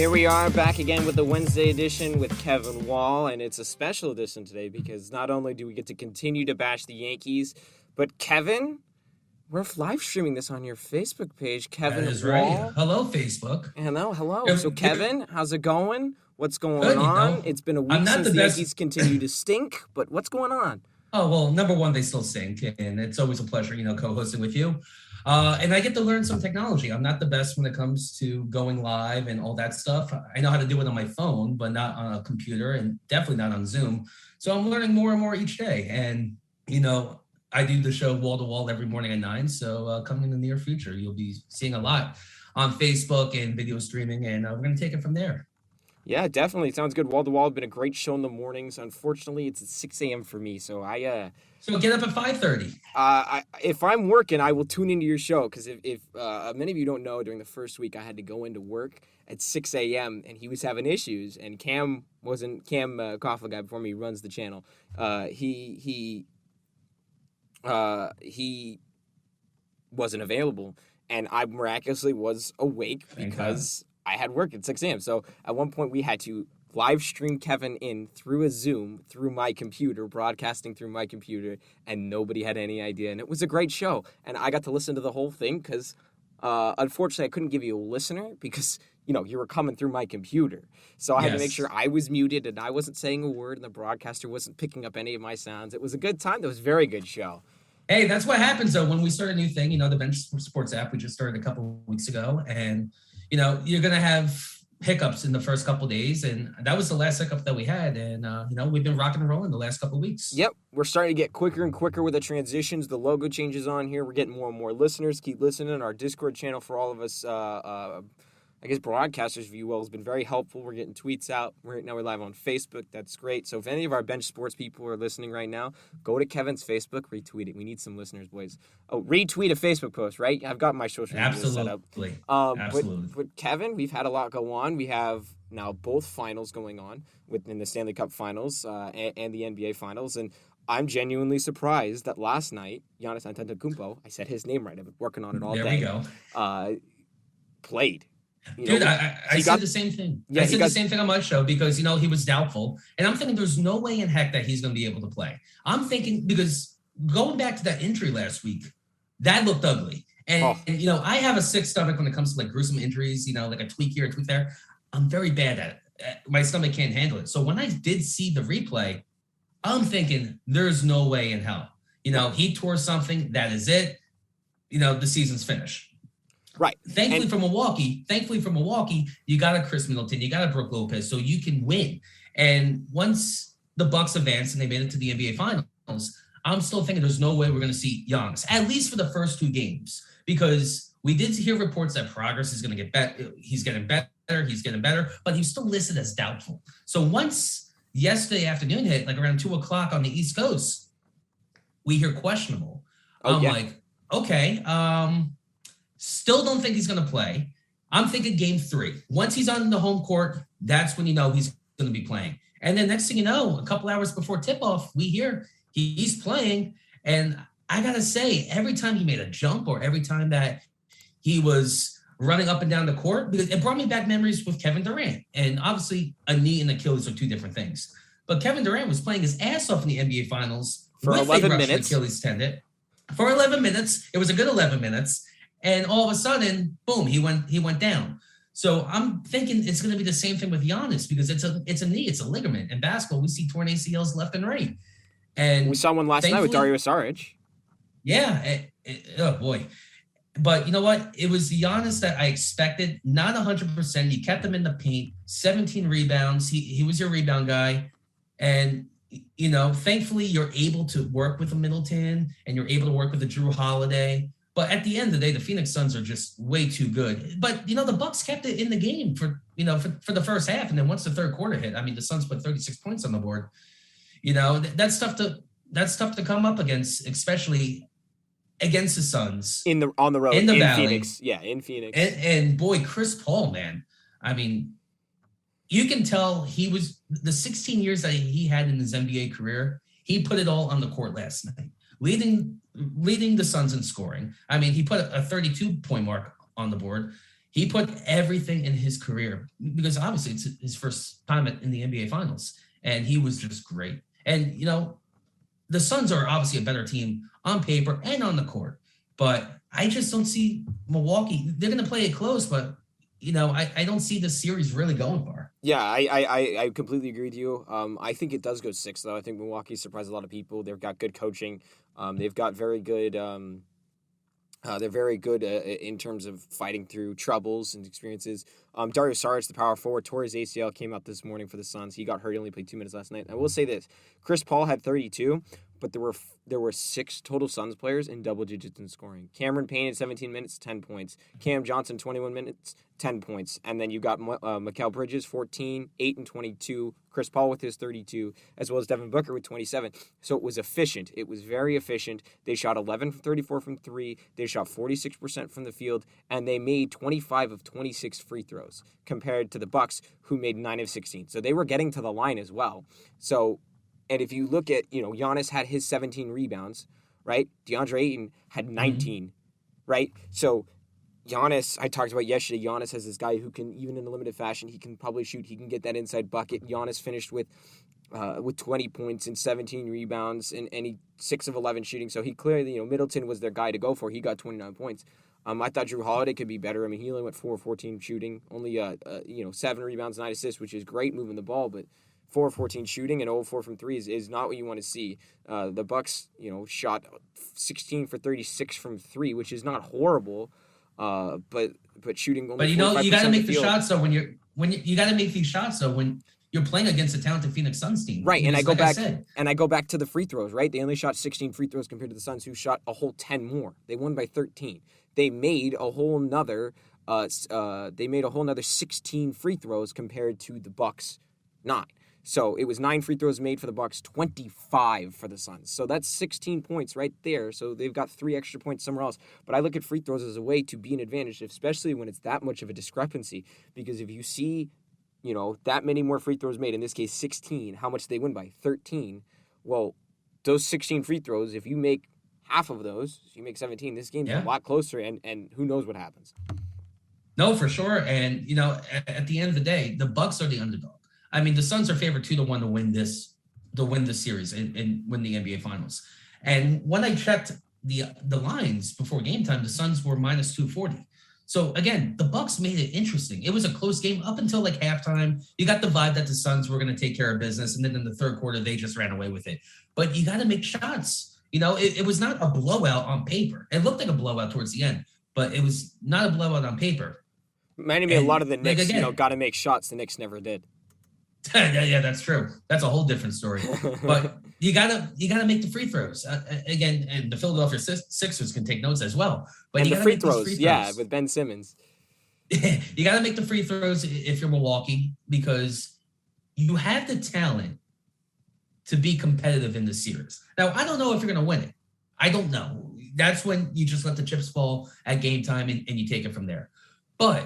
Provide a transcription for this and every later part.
Here we are back again with the Wednesday edition with Kevin Wall, and it's a special edition today because not only do we get to continue to bash the Yankees, but Kevin, we're live streaming this on your Facebook page, Kevin That is Wall. right. Hello, Facebook. Hello. So, Kevin, how's it going? What's going Good, on? It's been a week since the Yankees continue to stink, but what's going on? Oh, well, number one, they still stink, and it's always a pleasure, co-hosting with you. And I get to learn some technology. I'm not the best when it comes to going live and all that stuff. I know how to do it on my phone, but not on a computer, and definitely not on Zoom. So I'm learning more and more each day. And, I do the show wall to wall every morning at 9. So coming in the near future, you'll be seeing a lot on Facebook and video streaming, and we're going to take it from there. Yeah, definitely. Sounds good. Wall to Wall has been a great show in the mornings. Unfortunately, it's at 6 a.m. for me, so So get up at 5:30. If I'm working, I will tune into your show because if many of you don't know, during the first week, I had to go into work at 6 a.m. and he was having issues, and Cam Coughlin guy before me, he runs the channel. He wasn't available, and I miraculously was awake because I had work at 6 a.m. So at one point we had to live stream Kevin in through a Zoom, through my computer, broadcasting through my computer, and nobody had any idea. And it was a great show. And I got to listen to the whole thing because, unfortunately, I couldn't give you a listener because, you were coming through my computer. So I had to make sure I was muted and I wasn't saying a word and the broadcaster wasn't picking up any of my sounds. It was a good time. It was a very good show. Hey, that's what happens, though, when we start a new thing, the Bench Sports app we just started a couple of weeks ago. And you're going to have hiccups in the first couple of days. And that was the last hiccup that we had. And, we've been rocking and rolling the last couple of weeks. Yep. We're starting to get quicker and quicker with the transitions. The logo changes on here. We're getting more and more listeners. Keep listening. Our Discord channel for all of us, broadcasters view well has been very helpful. We're getting tweets out. Now we're live on Facebook. That's great. So if any of our Bench Sports people are listening right now, go to Kevin's Facebook, retweet it. We need some listeners, boys. Oh, retweet a Facebook post, right? I've got my social media set up. Absolutely. But Kevin, we've had a lot go on. We have now both finals going on within the Stanley Cup Finals and the NBA Finals, and I'm genuinely surprised that last night Giannis Antetokounmpo, I said his name right. I've been working on it all day. There we go. Played. Dude, I said the same thing. Yeah, I said the same thing on my show because, he was doubtful. And I'm thinking there's no way in heck that he's going to be able to play. I'm thinking because going back to that injury last week, that looked ugly. And, I have a sick stomach when it comes to like gruesome injuries, like a tweak here, a tweak there. I'm very bad at it. My stomach can't handle it. So when I did see the replay, I'm thinking there's no way in hell. He tore something. That is it. The season's finished. Right. Thankfully for Milwaukee, you got a Chris Middleton, you got a Brook Lopez, so you can win. And once the Bucks advanced and they made it to the NBA Finals, I'm still thinking there's no way we're going to see Giannis, at least for the first 2 games, because we did hear reports that progress is going to get better. He's getting better, but he's still listed as doubtful. So once yesterday afternoon hit, like around 2:00 on the East Coast, we hear questionable. Like, okay, still don't think he's going to play. I'm thinking game 3. Once he's on the home court, that's when he's going to be playing. And then next thing you know, a couple hours before tip-off, we hear he's playing. And I got to say, every time he made a jump or every time that he was running up and down the court, because it brought me back memories with Kevin Durant. And obviously, a knee and Achilles are 2 different things. But Kevin Durant was playing his ass off in the NBA Finals for 11 minutes. Achilles tendon. For 11 minutes. It was a good 11 minutes. And all of a sudden, boom, he went down. So I'm thinking it's going to be the same thing with Giannis because it's a knee, it's a ligament. In basketball, we see torn ACLs left and right. And we saw one last night with Dario Saric. Yeah. Oh, boy. But you know what? It was Giannis that I expected, not 100%. You kept him in the paint, 17 rebounds. He was your rebound guy. And, thankfully, you're able to work with a Middleton and you're able to work with a Drew Holiday. But at the end of the day, the Phoenix Suns are just way too good. But, the Bucks kept it in the game for the first half. And then once the third quarter hit, the Suns put 36 points on the board. That's tough to come up against, especially against the Suns. On the road. In the Valley. Phoenix. Yeah, in Phoenix. And boy, Chris Paul, man. You can tell he was the 16 years that he had in his NBA career, he put it all on the court last night. Leading the Suns in scoring. He put a 32-point mark on the board. He put everything in his career because obviously it's his first time in the NBA Finals, and he was just great. And the Suns are obviously a better team on paper and on the court, but I just don't see Milwaukee. They're going to play it close, but I don't see the series really going far. Yeah, I completely agree with you. I think it does go 6, though. I think Milwaukee surprised a lot of people. They've got good coaching. They've got very good. They're very good in terms of fighting through troubles and experiences. Dario Saric, the power forward, tore his ACL, came out this morning for the Suns. He got hurt. He only played 2 minutes last night. I will say this. Chris Paul had 32, but there were 6 total Suns players in double digits in scoring. Cameron Payne had 17 minutes, 10 points. Cam Johnson, 21 minutes, 10 points. And then you got Mikal Bridges, 14, 8 and 22. Chris Paul with his 32, as well as Devin Booker with 27. So it was efficient. It was very efficient. They shot 11 from 34 from 3. They shot 46% from the field, and they made 25 of 26 free throws compared to the Bucks, who made 9 of 16. So they were getting to the line as well. So, and if you look at, Giannis had his 17 rebounds, right? DeAndre Ayton had 19, right? So Giannis, I talked about yesterday, Giannis has this guy who can, even in a limited fashion, he can probably shoot. He can get that inside bucket. Giannis finished with 20 points and 17 rebounds and he 6 of 11 shooting. So he clearly, Middleton was their guy to go for. He got 29 points. I thought Drew Holiday could be better. I mean, he only went 4 of 14 shooting, only 7 rebounds, 9 assists, which is great moving the ball, but 4 of 14 shooting and 0 of 4 from 3 is not what you want to see. The Bucks, shot 16 for 36 from 3, which is not horrible. But shooting only. But you got to make the shots though when you got to make these shots though when you're playing against a talented Phoenix Suns team. Right, and I go back to the free throws. Right, they only shot 16 free throws compared to the Suns, who shot a whole 10 more. They won by 13. They made a whole nother 16 free throws compared to the Bucks 9. So it was 9 free throws made for the Bucks, 25 for the Suns. So that's 16 points right there. So they've got 3 extra points somewhere else. But I look at free throws as a way to be an advantage, especially when it's that much of a discrepancy. Because if you see, that many more free throws made, in this case 16, how much they win by? 13. Well, those 16 free throws, if you make half of those, you make 17, this game's a lot closer, and who knows what happens. No, for sure. And, at the end of the day, the Bucks are the underdog. I mean, the Suns are favored 2-1 to win this series and win the NBA Finals. And when I checked the lines before game time, the Suns were minus 240. So again, the Bucks made it interesting. It was a close game up until like halftime. You got the vibe that the Suns were going to take care of business, and then in the third quarter they just ran away with it. But you got to make shots. It was not a blowout on paper. It looked like a blowout towards the end, but it was not a blowout on paper. Reminded me a lot of the Knicks. Got to make shots. The Knicks never did. Yeah, that's true. That's a whole different story. But you gotta make the free throws again, and the Philadelphia Sixers can take notes as well. But and you the free throws, with Ben Simmons. You got to make the free throws if you're Milwaukee, because you have the talent to be competitive in the series. Now, I don't know if you're going to win it. I don't know. That's when you just let the chips fall at game time and you take it from there. But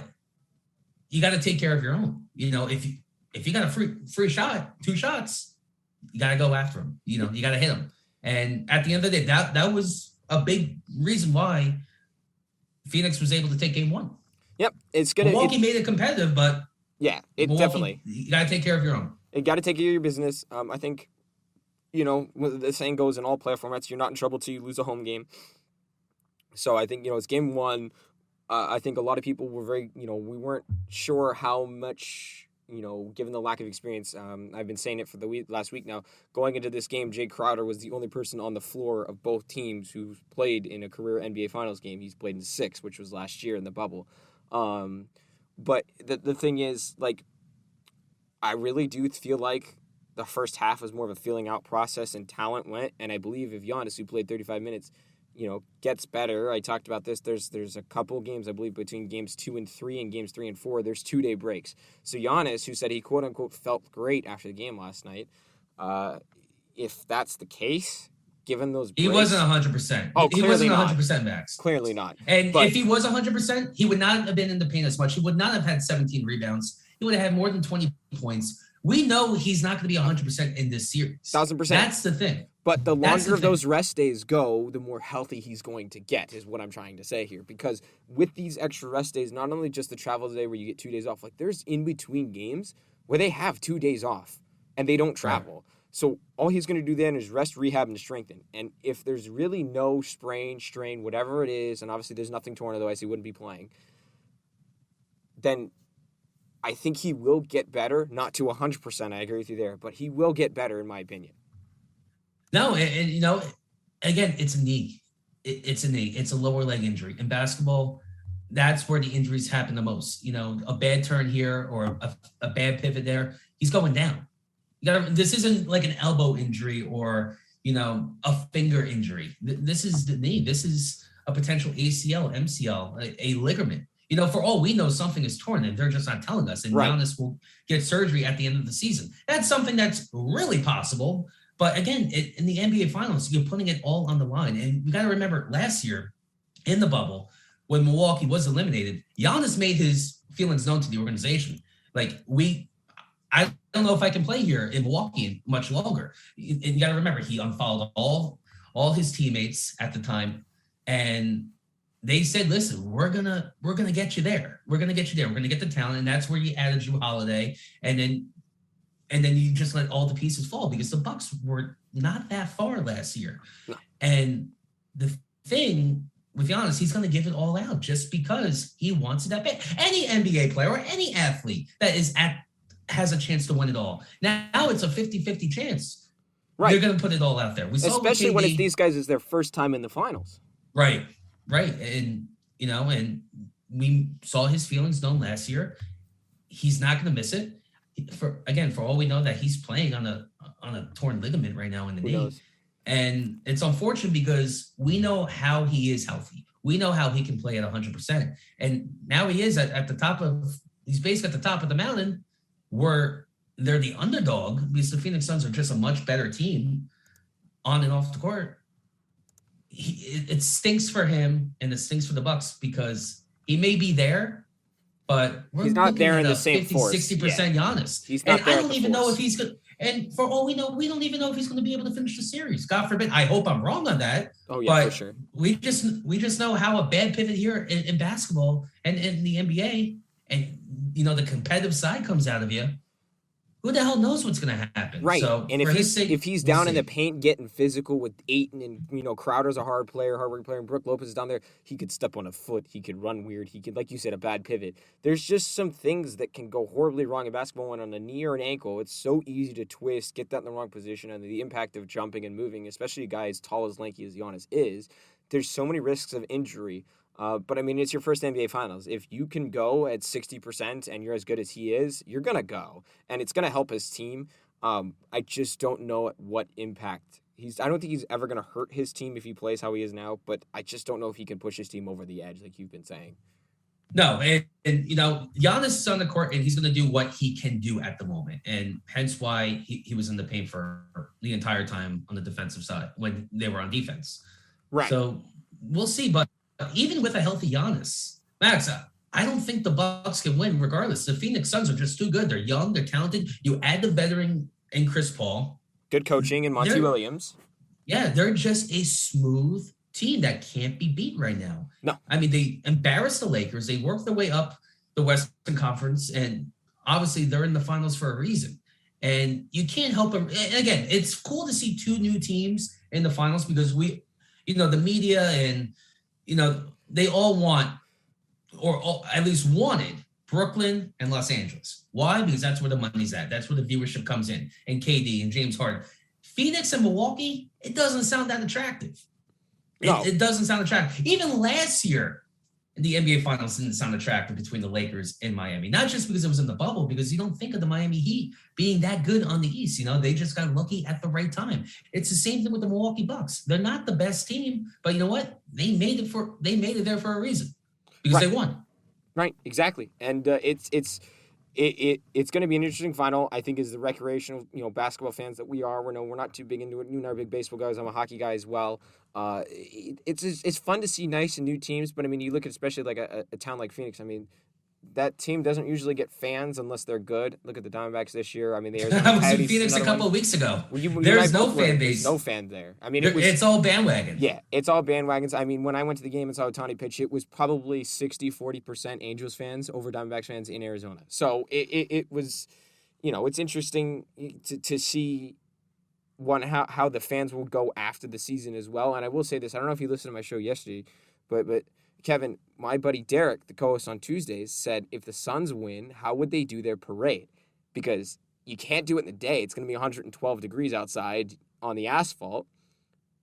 you got to take care of your own. If you got a free shot, 2 shots, you got to go after them. You got to hit them. And at the end of the day, that was a big reason why Phoenix was able to take game 1. Yep, Milwaukee made it competitive, but definitely. You got to take care of your own. You got to take care of your business. I think, the saying goes in all playoff formats, you're not in trouble till you lose a home game. So I think, it's game 1. I think a lot of people were very, we weren't sure how much. Given the lack of experience, I've been saying it for the last week now. Going into this game, Jay Crowder was the only person on the floor of both teams who played in a career NBA Finals game. He's played in 6, which was last year in the bubble. But the thing is, I really do feel like the first half was more of a feeling out process and talent went. And I believe if Giannis, who played 35 minutes, gets better. I talked about this. There's a couple games, I believe, between games 2 and 3 and games 3 and 4. There's 2-day breaks. So Giannis, who said he quote unquote felt great after the game last night, if that's the case, given those breaks, he wasn't 100%. Oh, he wasn't 100% Max. Clearly not. And if he was 100%, he would not have been in the paint as much. He would not have had 17 rebounds. He would have had more than 20 points. We know he's not going to be 100% in this series. 1,000%. That's the thing. But the longer those rest days go, the more healthy he's going to get, is what I'm trying to say here. Because with these extra rest days, not only just the travel day where you get 2 days off, like there's in between games where they have 2 days off and they don't travel. Right. So all he's going to do then is rest, rehab, and strengthen. And if there's really no sprain, strain, whatever it is, and obviously there's nothing torn, otherwise he wouldn't be playing, then I think he will get better. Not to 100%, I agree with you there, but he will get better in my opinion. No, and you know, again, it's a knee. It's a knee. It's a lower leg injury. In basketball, that's where the injuries happen the most. You know, a bad turn here or a bad pivot there, he's going down. This isn't like an elbow injury or, you know, a finger injury. This is the knee. This is a potential ACL, MCL, a ligament. You know, for all we know, something is torn and they're just not telling us. And right. Giannis will get surgery at the end of the season. That's something that's really possible. But again, in the NBA Finals, you're putting it all on the line. And you got to remember last year in the bubble, when Milwaukee was eliminated, Giannis made his feelings known to the organization. Like, I don't know if I can play here in Milwaukee much longer. And you got to remember, he unfollowed all his teammates at the time. And they said, listen, we're gonna get you there. We're going to get you there. We're going to get the talent. And that's where you added Jrue Holiday. And then you just let all the pieces fall because the Bucks were not that far last year. No. And the thing with Giannis, he's going to give it all out just because he wants it that bad. Any NBA player or any athlete that has a chance to win it all. Now it's a 50-50 chance. Right. You're going to put it all out there. Especially when it's these guys is their first time in the finals. Right. And, you know, and we saw his feelings known last year. He's not going to miss it. For all we know that he's playing on a torn ligament right now in the knee. Knows? And it's unfortunate because we know how he is healthy. We know how he can play at 100%. And now he is at the top he's basically at the top of the mountain where they're the underdog because the Phoenix Suns are just a much better team on and off the court. It stinks for him and it stinks for the Bucks because he may be there, but he's not there in the same 50-60% Giannis. He's not there. I don't even know if he's good. And for all we know, we don't even know if he's going to be able to finish the series. God forbid. I hope I'm wrong on that. Oh yeah, for sure. We just know how a bad pivot here in basketball and in the NBA, and you know the competitive side comes out of you. Who the hell knows what's going to happen? Right. So and if he's down in the paint getting physical with Ayton and, you know, Crowder's a hard-working player, and Brook Lopez is down there, he could step on a foot. He could run weird. He could, like you said, a bad pivot. There's just some things that can go horribly wrong in basketball. When on a knee or an ankle, it's so easy to twist, get that in the wrong position, and the impact of jumping and moving, especially a guy as tall as lanky as Giannis is, there's so many risks of injury. But, I mean, it's your first NBA Finals. If you can go at 60% and you're as good as he is, you're going to go. And it's going to help his team. I just don't know at what impact. I don't think he's ever going to hurt his team if he plays how he is now. But I just don't know if he can push his team over the edge like you've been saying. No, and you know, Giannis is on the court, and he's going to do what he can do at the moment. And hence why he was in the paint for the entire time on the defensive side when they were on defense. Right. So we'll see. But even with a healthy Giannis, Max, I don't think the Bucks can win regardless. The Phoenix Suns are just too good. They're young, they're talented. You add the veteran in Chris Paul. Good coaching in Monty Williams. Yeah, they're just a smooth team that can't be beat right now. No. I mean, they embarrassed the Lakers. They worked their way up the Western Conference, and obviously they're in the finals for a reason. And you can't help them. Again, it's cool to see two new teams in the finals because the media and, you know, they all want, or at least wanted, Brooklyn and Los Angeles. Why? Because that's where the money's at. That's where the viewership comes in. And KD and James Harden. Phoenix and Milwaukee, it doesn't sound that attractive. No. It doesn't sound attractive. Even last year, the NBA Finals didn't sound attractive between the Lakers and Miami. Not just because it was in the bubble, because you don't think of the Miami Heat being that good on the East. You know, they just got lucky at the right time. It's the same thing with the Milwaukee Bucks. They're not the best team, but you know what? They made it there for a reason because they won. Right, exactly. And it's going to be an interesting final. I think as the recreational, basketball fans that we are, we're not too big into it. You and I are big baseball guys. I'm a hockey guy as well. It's fun to see nice and new teams, but I mean, you look at especially like a town like Phoenix. I mean, that team doesn't usually get fans unless they're good. Look at the Diamondbacks this year. I mean, the Arizona I was in Coyotes is Phoenix a another couple one. of weeks ago. Well, you and I There's no both were. fan There's base. no fan there. I mean, it was. It's all bandwagon. Yeah, it's all bandwagons. I mean, when I went to the game and saw Ohtani pitch, it was probably 40% Angels fans over Diamondbacks fans in Arizona. So it was, it's interesting to see how the fans will go after the season as well. And I will say this, I don't know if you listened to my show yesterday, but Kevin, my buddy Derek, the co-host on Tuesdays, said if the Suns win, how would they do their parade? Because you can't do it in the day. It's going to be 112 degrees outside on the asphalt.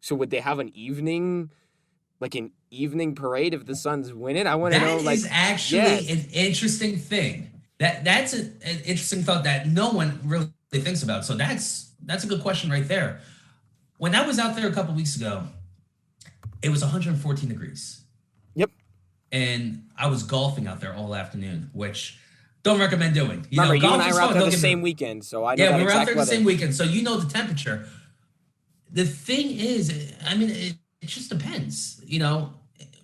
So would they have an evening parade if the Suns win it? I want to know. That is actually an interesting thing. That's an interesting thought that no one really thinks about. So that's a good question right there. When I was out there a couple weeks ago, it was 114 degrees. Yep. And I was golfing out there all afternoon, which don't recommend doing. You and I were out there the same weekend, so I know we were out exact there weather. the same weekend, so you know the temperature. The thing is, I mean, it just depends.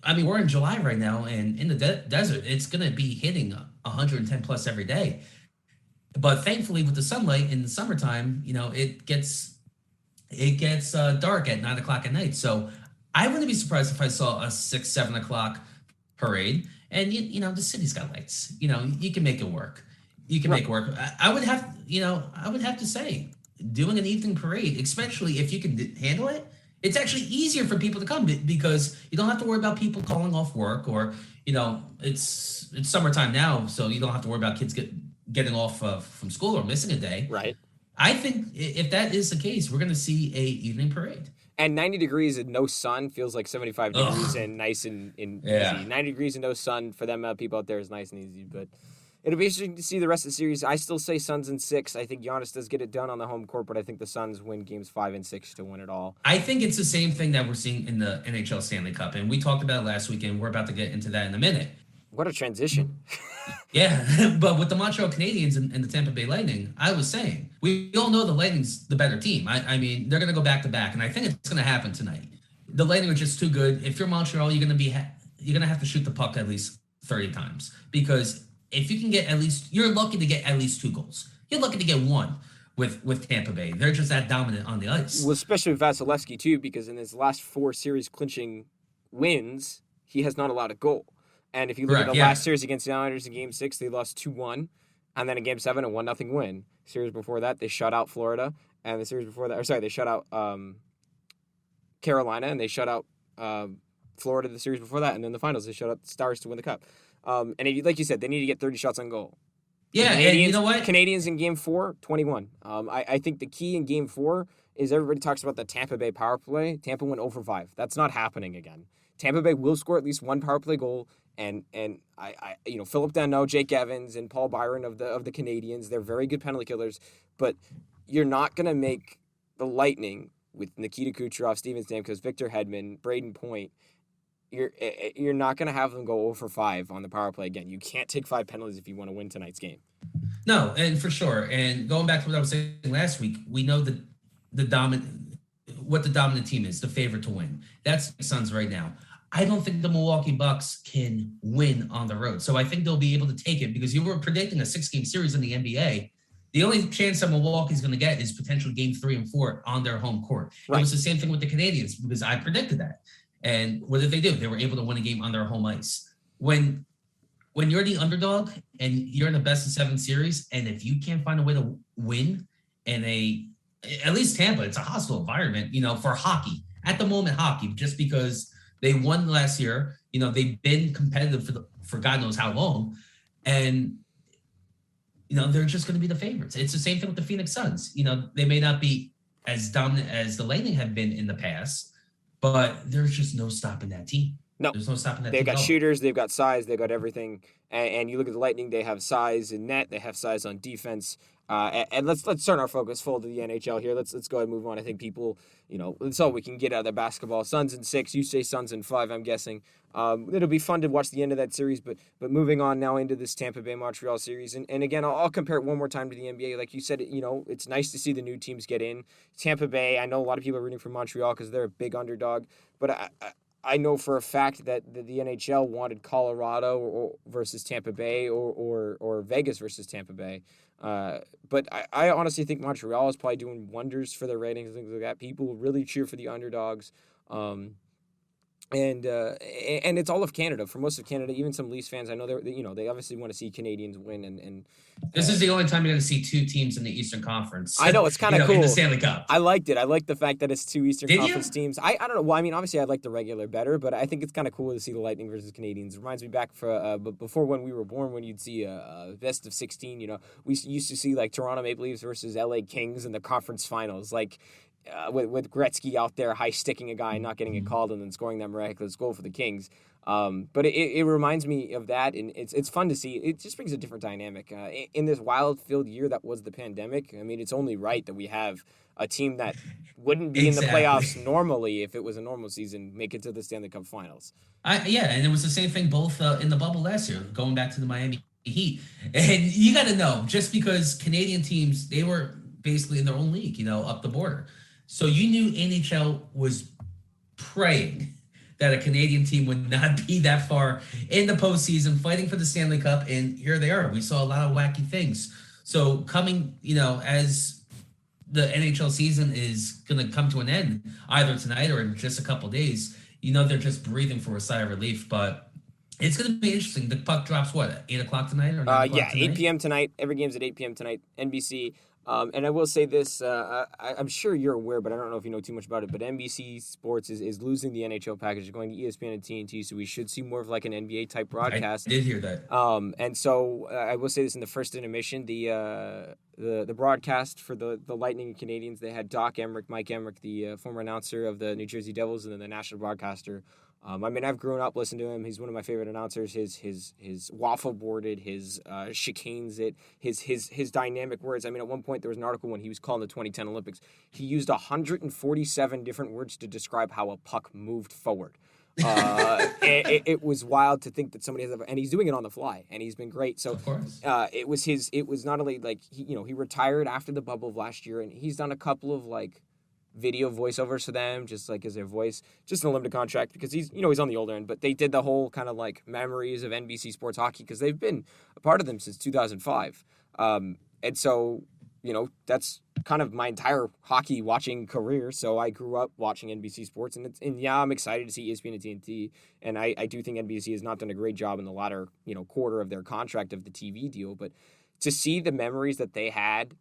I mean, we're in July right now, and in the desert, it's going to be hitting 110 plus every day. But thankfully, with the sunlight in the summertime, it gets dark at 9 o'clock at night. So I wouldn't be surprised if I saw a 6, 7 o'clock parade. And the city's got lights. You can make it work. You can make it work. I would have to say, doing an evening parade, especially if you can handle it, it's actually easier for people to come because you don't have to worry about people calling off work or, it's summertime now, so you don't have to worry about kids getting off from school or missing a day. Right. I think if that is the case, we're going to see a evening parade. And 90 degrees and no sun feels like 75 degrees and nice and easy. 90 degrees and no sun for them people out there is nice and easy. But it'll be interesting to see the rest of the series. I still say Suns in 6. I think Giannis does get it done on the home court, but I think the Suns win games 5 and 6 to win it all. I think it's the same thing that we're seeing in the NHL Stanley Cup. And we talked about it last week, and we're about to get into that in a minute. What a transition. Yeah, but with the Montreal Canadiens and the Tampa Bay Lightning, I was saying, we all know the Lightning's the better team. I mean, they're going to go back-to-back, and I think it's going to happen tonight. The Lightning are just too good. If you're Montreal, you're going to have to shoot the puck at least 30 times because if you can get you're lucky to get at least 2 goals. You're lucky to get 1 with Tampa Bay. They're just that dominant on the ice. Well, especially with Vasilevsky, too, because in his last 4 series clinching wins, he has not allowed a goal. And if you look at the last series against the Islanders in Game 6, they lost 2-1. And then in Game 7, a 1-0 win. Series before that, they shut out Florida. And the series before that, they shut out Carolina. And they shut out Florida the series before that. And then the finals, they shut out the Stars to win the Cup. And like you said, they need to get 30 shots on goal. Yeah, and you know what? Canadians in Game 4, 21. I think the key in Game 4 is everybody talks about the Tampa Bay power play. Tampa went 0-for-5. That's not happening again. Tampa Bay will score at least 1 power play goal. And I Philip Danault, Jake Evans, and Paul Byron of the Canadians, they're very good penalty killers. But you're not going to make the Lightning with Nikita Kucherov, Steven Stamkos, Victor Hedman, Braden Point. You're not going to have them go 0-for-5 on the power play again. You can't take 5 penalties if you want to win tonight's game. No, and for sure. And going back to what I was saying last week, we know that what the dominant team is, the favorite to win. That's the Suns right now. I don't think the Milwaukee Bucks can win on the road. So I think they'll be able to take it because you were predicting a 6-game series in the NBA. The only chance that Milwaukee's going to get is potentially Game 3 and 4 on their home court. Right. It was the same thing with the Canadians because I predicted that. And what did they do? They were able to win a game on their home ice. When you're the underdog and you're in the best of 7 series, and if you can't find a way to win in at least Tampa, it's a hostile environment, for hockey. At the moment, hockey, just because they won last year. They've been competitive for God knows how long. And, they're just going to be the favorites. It's the same thing with the Phoenix Suns. They may not be as dominant as the Lightning have been in the past, but there's just no stopping that team. No. There's no stopping that team. They've got at all. shooters. They've got size. They've got everything. And you look at the Lightning, they have size in net. They have size on defense. And let's turn our focus full to the NHL here. Let's go ahead and move on. I think people, that's all we can get out of the basketball. Suns in 6. You say Suns in 5, I'm guessing. It'll be fun to watch the end of that series. But moving on now into this Tampa Bay Montreal series. And again, I'll compare it one more time to the NBA. Like you said, it's nice to see the new teams get in. Tampa Bay, I know a lot of people are rooting for Montreal because they're a big underdog. But I know for a fact that the NHL wanted Colorado versus Tampa Bay or Vegas versus Tampa Bay. But I honestly think Montreal is probably doing wonders for their ratings and things like that. People really cheer for the underdogs. Um, and it's all of Canada. For most of Canada, even some Leafs fans, I know they obviously want to see Canadians win. And This is the only time you're going to see two teams in the Eastern Conference. I know it's kind of cool. In the Stanley Cup. I liked it. I liked the fact that it's two Eastern Did Conference you? teams. I don't know. Well, I mean, obviously, I like the regular better, but I think it's kind of cool to see the Lightning versus Canadians. It reminds me back before when we were born, when you'd see a best of 16. We used to see like Toronto Maple Leafs versus LA Kings in the conference finals, like. With Gretzky out there high sticking a guy and not getting it called and then scoring that miraculous goal for the Kings. But it reminds me of that, and it's fun to see. It just brings a different dynamic. In this wild-filled year that was the pandemic, I mean, it's only right that we have a team that wouldn't be in the playoffs normally if it was a normal season make it to the Stanley Cup Finals. Yeah, and it was the same thing both in the bubble last year, going back to the Miami Heat. And you got to know, just because Canadian teams, they were basically in their own league, up the border. So you knew NHL was praying that a Canadian team would not be that far in the postseason, fighting for the Stanley Cup, and here they are. We saw a lot of wacky things. So coming, as the NHL season is going to come to an end, either tonight or in just a couple of days, they're just breathing for a sigh of relief. But it's going to be interesting. The puck drops, 8 o'clock tonight? Or 9 o'clock tonight? 8 p.m. tonight. Every game's at 8 p.m. tonight, NBC. And I will say this, I'm sure you're aware, but I don't know if you know too much about it, but NBC Sports is losing the NHL package, going to ESPN and TNT, so we should see more of like an NBA-type broadcast. I did hear that. And so I will say this in the first intermission, the broadcast for the Lightning and Canadians, they had Mike Emmerich, the former announcer of the New Jersey Devils, and then the national broadcaster. I mean, I've grown up listening to him. He's one of my favorite announcers. His waffle boarded, his chicanes it, his dynamic words. I mean, at one point there was an article when he was calling the 2010 Olympics. He used 147 different words to describe how a puck moved forward. It was wild to think that somebody has, and he's doing it on the fly, and he's been great. So, of course, it was not only like he retired after the bubble of last year, and he's done a couple of like video voiceovers for them, just like as their voice, just in a limited contract because he's on the older end. But they did the whole kind of like memories of NBC Sports Hockey because they've been a part of them since 2005. And so that's kind of my entire hockey watching career. So I grew up watching NBC Sports, and I'm excited to see ESPN and TNT. And I do think NBC has not done a great job in the latter quarter of their contract of the TV deal, but to see the memories that they had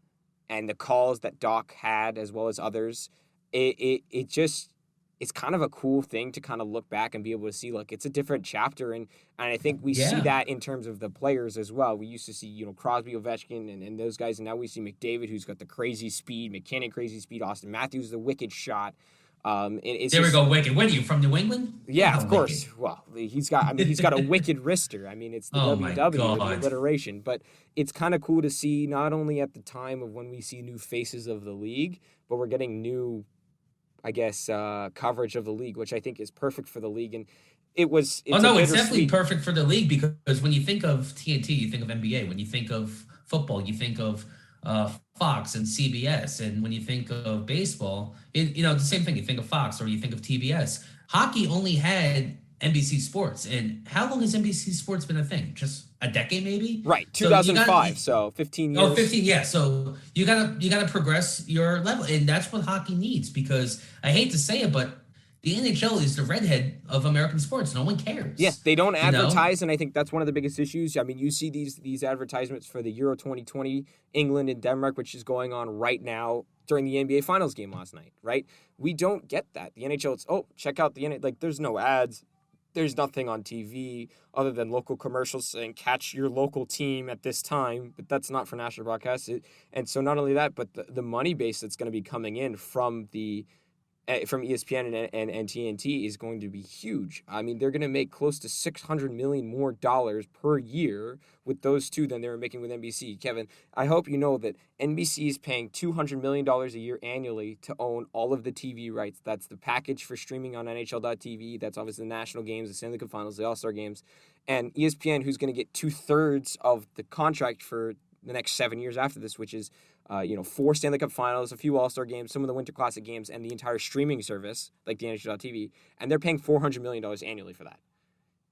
and the calls that Doc had as well as others, it's kind of a cool thing to kind of look back and be able to see like it's a different chapter, and I think we see that in terms of the players as well. We used to see Crosby, Ovechkin, and those guys, and now we see McDavid, who's got the crazy speed, McKinnon crazy speed, Austin Matthews the wicked shot. We go, wicked. What are you, from New England? Yeah, of course. Wicked. Well, he's got a wicked wrister. I mean, it's the WW, the alliteration. But it's kind of cool to see not only at the time of when we see new faces of the league, but we're getting new, I guess, coverage of the league, which I think is perfect for the league. And it's definitely perfect for the league because when you think of TNT, you think of NBA. When you think of football, you think of Fox and CBS, and when you think of baseball, the same thing. You think of Fox or you think of TBS. Hockey only had NBC Sports, and how long has NBC Sports been a thing? Just a decade, maybe. Right, 2005. So 15 years. 15. Yeah. So you gotta progress your level, and that's what hockey needs. Because I hate to say it, but the NHL is the redhead of American sports. No one cares. Yeah, they don't advertise, and I think that's one of the biggest issues. I mean, you see these advertisements for the Euro 2020, England and Denmark, which is going on right now during the NBA Finals game last night, right? We don't get that. The NHL, it's, check out the NHL. Like, there's no ads. There's nothing on TV other than local commercials saying catch your local team at this time, but that's not for national broadcast. And so not only that, but the money base that's going to be coming in from ESPN and TNT is going to be huge. I mean, they're going to make close to $600 million more per year with those two than they were making with NBC. Kevin, I hope you know that NBC is paying $200 million a year annually to own all of the TV rights. That's the package for streaming on NHL.TV. That's obviously the national games, the Stanley Cup Finals, the All-Star games. And ESPN, who's going to get 2/3 of the contract for the next 7 years after this, which is 4 Stanley Cup Finals, a few All-Star games, some of the Winter Classic games, and the entire streaming service like the NHL.TV, and they're paying $400 million annually for that.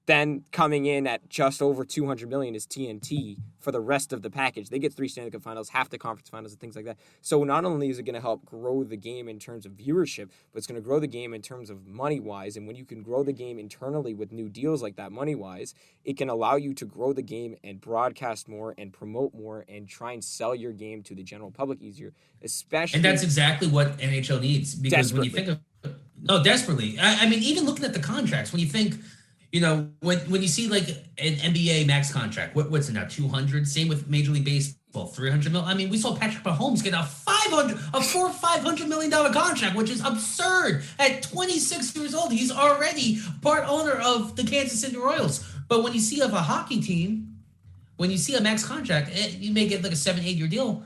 Then coming in at just over $200 million is TNT for the rest of the package. They get 3 Stanley Cup Finals, half the conference finals, and things like that. So not only is it going to help grow the game in terms of viewership, but it's going to grow the game in terms of money-wise. And when you can grow the game internally with new deals like that money-wise, it can allow you to grow the game and broadcast more and promote more and try and sell your game to the general public easier, especially. And that's exactly what NHL needs. Because when you think of desperately. I mean, even looking at the contracts, when you think, when you see like an NBA max contract, what's it now, 200? Same with Major League Baseball, 300 million. I mean, we saw Patrick Mahomes get a $500 million contract, which is absurd. At 26 years old, he's already part owner of the Kansas City Royals. But when you see of a hockey team, when you see a max contract, you may get like a 7-8 year deal.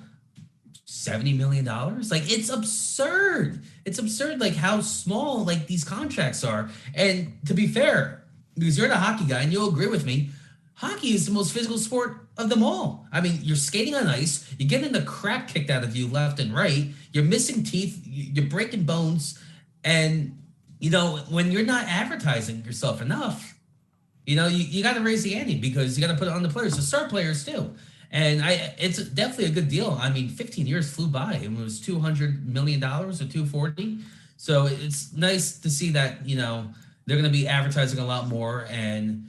$70 million. Like, it's absurd. It's absurd, like how small like these contracts are. And to be fair, because you're a hockey guy and you'll agree with me, hockey is the most physical sport of them all. I mean, you're skating on ice, you're getting the crap kicked out of you left and right, you're missing teeth, you're breaking bones, and when you're not advertising yourself enough, you got to raise the ante because you got to put it on the players, the star players too. And it's definitely a good deal. I mean, 15 years flew by. It was $200 million or $240. So it's nice to see that, they're going to be advertising a lot more, and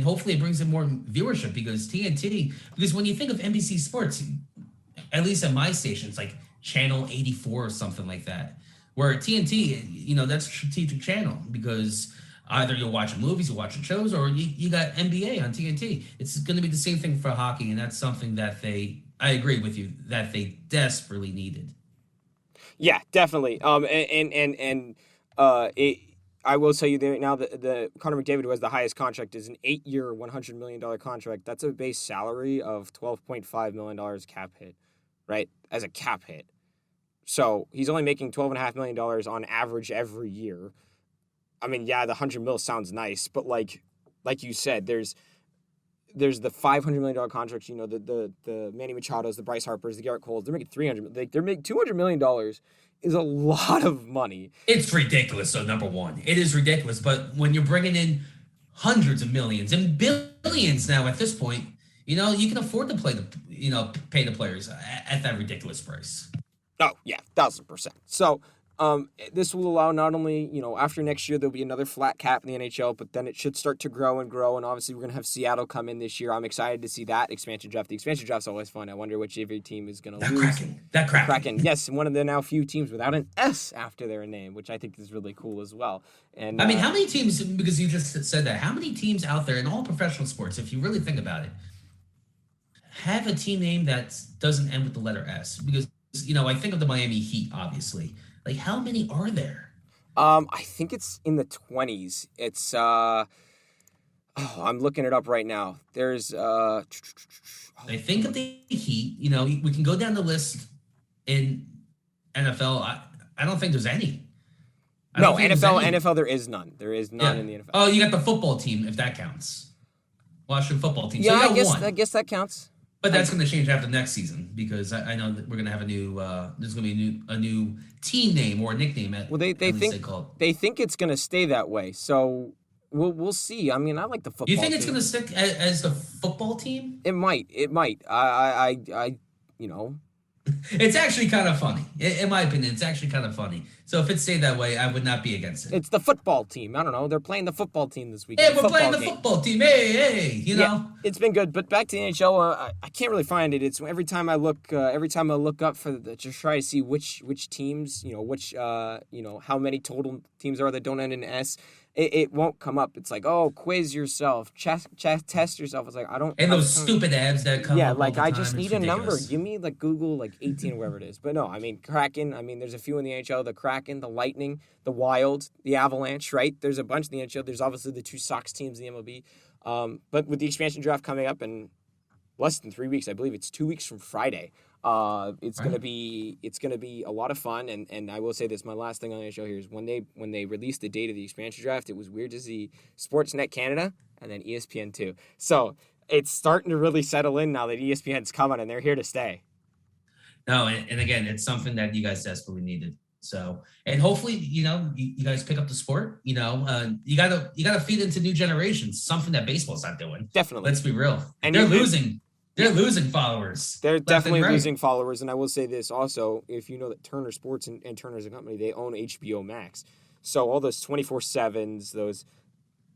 hopefully it brings in more viewership because when you think of NBC Sports, at least at my stations, like Channel 84 or something like that, where TNT, that's a strategic channel because either you're watching movies, you're watching shows, or you got NBA on TNT. It's going to be the same thing for hockey, and that's something that I agree with you, that they desperately needed. Yeah, definitely. I will tell you that now the Connor McDavid, who has the highest contract, is an 8-year, $100 million contract. That's a base salary of $12.5 million cap hit, right? As a cap hit. So he's only making $12.5 million on average every year. I mean, yeah, the $100 million sounds nice, but like you said, there's the $500 million contracts. The Manny Machados, the Bryce Harpers, the Garrett Coles. They're making $300. They're making $200 million. Is a lot of money. It's ridiculous. So number one, it is ridiculous. But when you're bringing in hundreds of millions and billions now at this point, you can afford to pay the players at that ridiculous price. Oh yeah, 1,000%. So this will allow not only, after next year, there'll be another flat cap in the NHL, but then it should start to grow and grow. And obviously, we're going to have Seattle come in this year. I'm excited to see that expansion draft. The expansion draft's always fun. I wonder which every team is going to lose. That Kraken. Yes, one of the now few teams without an S after their name, which I think is really cool as well. And I mean, how many teams, because you just said that, how many teams out there in all professional sports, if you really think about it, have a team name that doesn't end with the letter S? Because, I think of the Miami Heat, obviously. Like, how many are there? I think it's in the 20s. It's I'm looking it up right now. There's I think of the Heat. We can go down the list in NFL. I don't think there's any. No, NFL there is none. There is none in the NFL. Oh, you got the football team, if that counts. Washington football team. Yeah, so I guess that counts. But that's going to change after next season because I know that we're going to have a new. There's going to be a new team name or a nickname. They think it's going to stay that way. So we'll see. I mean, I like the football. You think it's going to stick as the football team? It might. I It's actually kind of funny. In my opinion, it's actually kind of funny. So if it stayed that way, I would not be against it. It's the football team. I don't know. They're playing the football team this week. Hey, we're playing the football team. Hey, Yeah, it's been good. But back to the NHL, I can't really find it. It's every time I look up to try to see which teams, how many total teams are that don't end in S. It won't come up. It's like, oh, quiz yourself, test yourself. It's like, I don't. And those stupid ads that come up. Yeah, like all I the just time. need a number. Give me like Google 18 or whatever it is. But no, I mean Kraken. I mean there's a few in the NHL. The Kraken, the Lightning, the Wild, the Avalanche. Right? There's a bunch in the NHL. There's obviously the 2 Sox teams in the MLB. But with the expansion draft coming up in less than 3 weeks, I believe it's 2 weeks from Friday. It's gonna be a lot of fun, and I will say this. My last thing on the show here is when they released the date of the expansion draft, it was weird to see Sportsnet Canada and then ESPN2. So it's starting to really settle in now that ESPN's coming and they're here to stay. No, and again, it's something that you guys desperately needed. So, and hopefully, you guys pick up the sport. You gotta feed into new generations. Something that baseball's not doing. Definitely. Let's be real. And they're losing. They're losing followers. They're definitely right. losing followers. And I will say this also: if you know that Turner Sports and Turner's a company, they own HBO Max. So all those 24/7s, those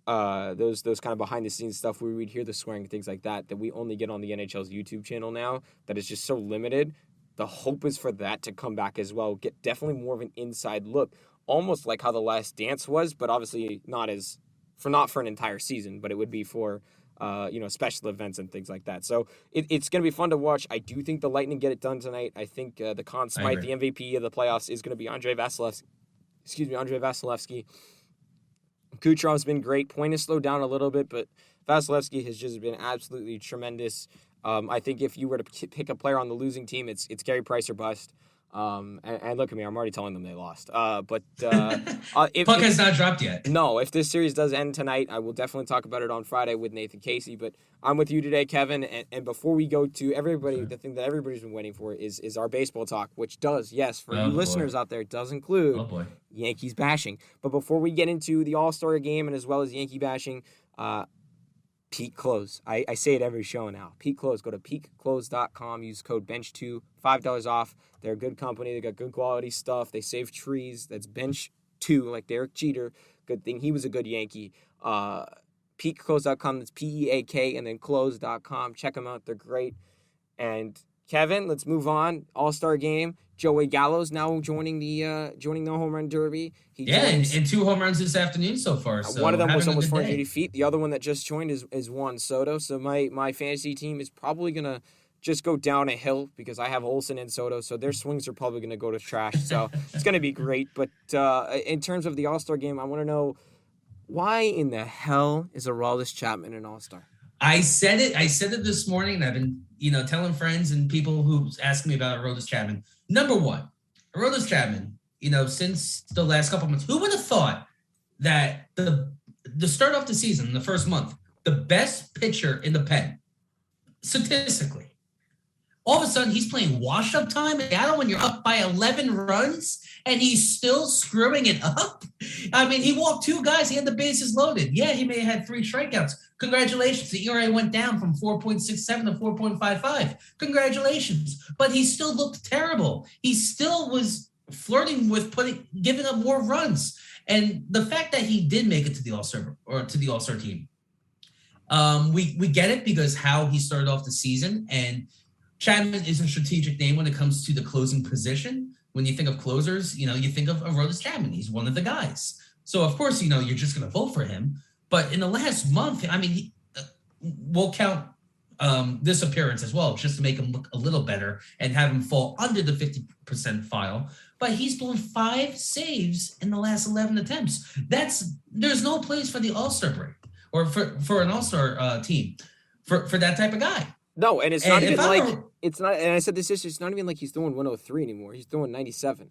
kind of behind the scenes stuff where we'd hear the swearing and things like that we only get on the NHL's YouTube channel now, that is just so limited. The hope is for that to come back as well. Get definitely more of an inside look, almost like how The Last Dance was, but obviously not for an entire season, but it would be for special events and things like that. So it's going to be fun to watch. I do think the Lightning get it done tonight. I think the Conn Smythe, the MVP of the playoffs, is going to be Andrei Vasilevsky. Kucherov's been great. Point has slowed down a little bit, but Vasilevsky has just been absolutely tremendous. I think if you were to pick a player on the losing team, it's Carey Price or bust. And look at me, I'm already telling them they lost. Puck has not dropped yet. No, if this series does end tonight, I will definitely talk about it on Friday with Nathan Casey. But I'm with you today, Kevin. And before we go to everybody, the thing that everybody's been waiting for is our baseball talk, which does, yes, for you listeners out there, it does include Yankees bashing. But before we get into the All-Star game and as well as Yankee bashing, Peak Clothes. I say it every show now. Peak Clothes. Go to peakclothes.com. Use code BENCH2. $5 off. They're a good company. They got good quality stuff. They save trees. That's BENCH2, like Derek Jeter. Good thing he was a good Yankee. Peakclothes.com. That's PEAK and then clothes.com. Check them out. They're great. And Kevin, let's move on. All-Star game. Joey Gallo's now joining the home run derby. And 2 home runs this afternoon so far. So one of them was almost 480 feet. The other one that just joined is Juan Soto. So my fantasy team is probably going to just go down a hill because I have Olsen and Soto. So their swings are probably going to go to trash. So it's going to be great. But in terms of the All-Star game, I want to know, why in the hell is Aroldis Chapman an All-Star? I said it this morning, and I've been, telling friends and people who ask me about Aroldis Chapman. Number one, Aroldis Chapman, since the last couple of months, who would have thought that the start off the season, the first month, the best pitcher in the pen, statistically, all of a sudden he's playing wash-up time in Seattle when you're up by 11 runs, and he's still screwing it up. I mean, he walked 2 guys. He had the bases loaded. Yeah, he may have had 3 strikeouts. Congratulations. The ERA went down from 4.67 to 4.55. Congratulations. But he still looked terrible. He still was flirting with giving up more runs. And the fact that he did make it to the All-Star team, we get it because how he started off the season. And Chapman is a strategic name when it comes to the closing position. When you think of closers, you think of Aroldis Chapman. He's one of the guys. So, of course, you're just going to vote for him. But in the last month, I mean, we'll count this appearance as well, just to make him look a little better and have him fall under the 50% file. But he's blown 5 saves in the last 11 attempts. There's no place for the All-Star break or for an All-Star team for that type of guy. No, and it's not even like it's not. And I said this yesterday. It's not even like he's throwing 103 anymore. He's throwing 97.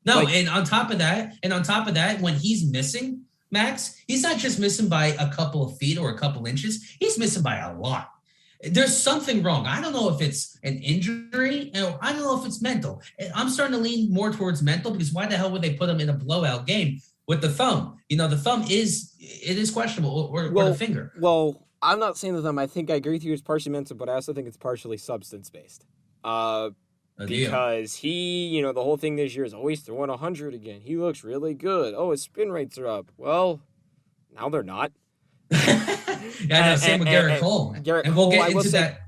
No, and on top of that, when he's missing, Max, he's not just missing by a couple of feet or a couple inches. He's missing by a lot. There's something wrong. I don't know if it's an injury. I don't know if it's mental. I'm starting to lean more towards mental because why the hell would they put him in a blowout game with the thumb? The thumb is questionable or the finger. Well, I'm not saying the thumb. I think I agree with you. It's partially mental, but I also think it's partially substance-based. Because he, the whole thing this year is always throwing 100 again. He looks really good. Oh, his spin rates are up. Well, now they're not. Same with Garrett Cole.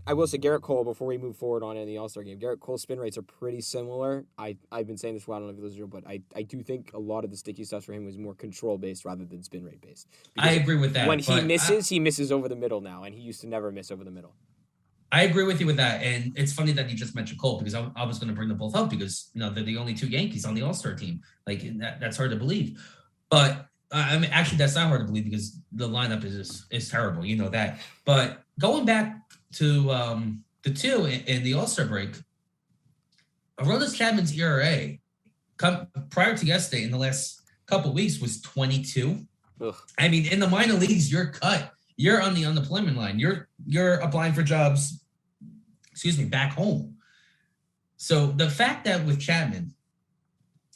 I will say Garrett Cole, before we move forward on in the All-Star game, Garrett Cole's spin rates are pretty similar. I've been saying this for a while, I don't know if you listen to it, but I do think a lot of the sticky stuff for him was more control-based rather than spin rate-based. I agree with that. When he misses over the middle now, and he used to never miss over the middle. I agree with you with that, and it's funny that you just mentioned Cole because I was going to bring them both up because they're the only 2 Yankees on the All-Star team. Like that's hard to believe, but I mean actually that's not hard to believe because the lineup is terrible. You know that. But going back to the 2 in the All-Star break, Aroldis Chapman's ERA prior to yesterday in the last couple of weeks was 22. Ugh. I mean, in the minor leagues, you're cut. You're on the unemployment line. You're applying for jobs. Back home. So the fact that with Chapman,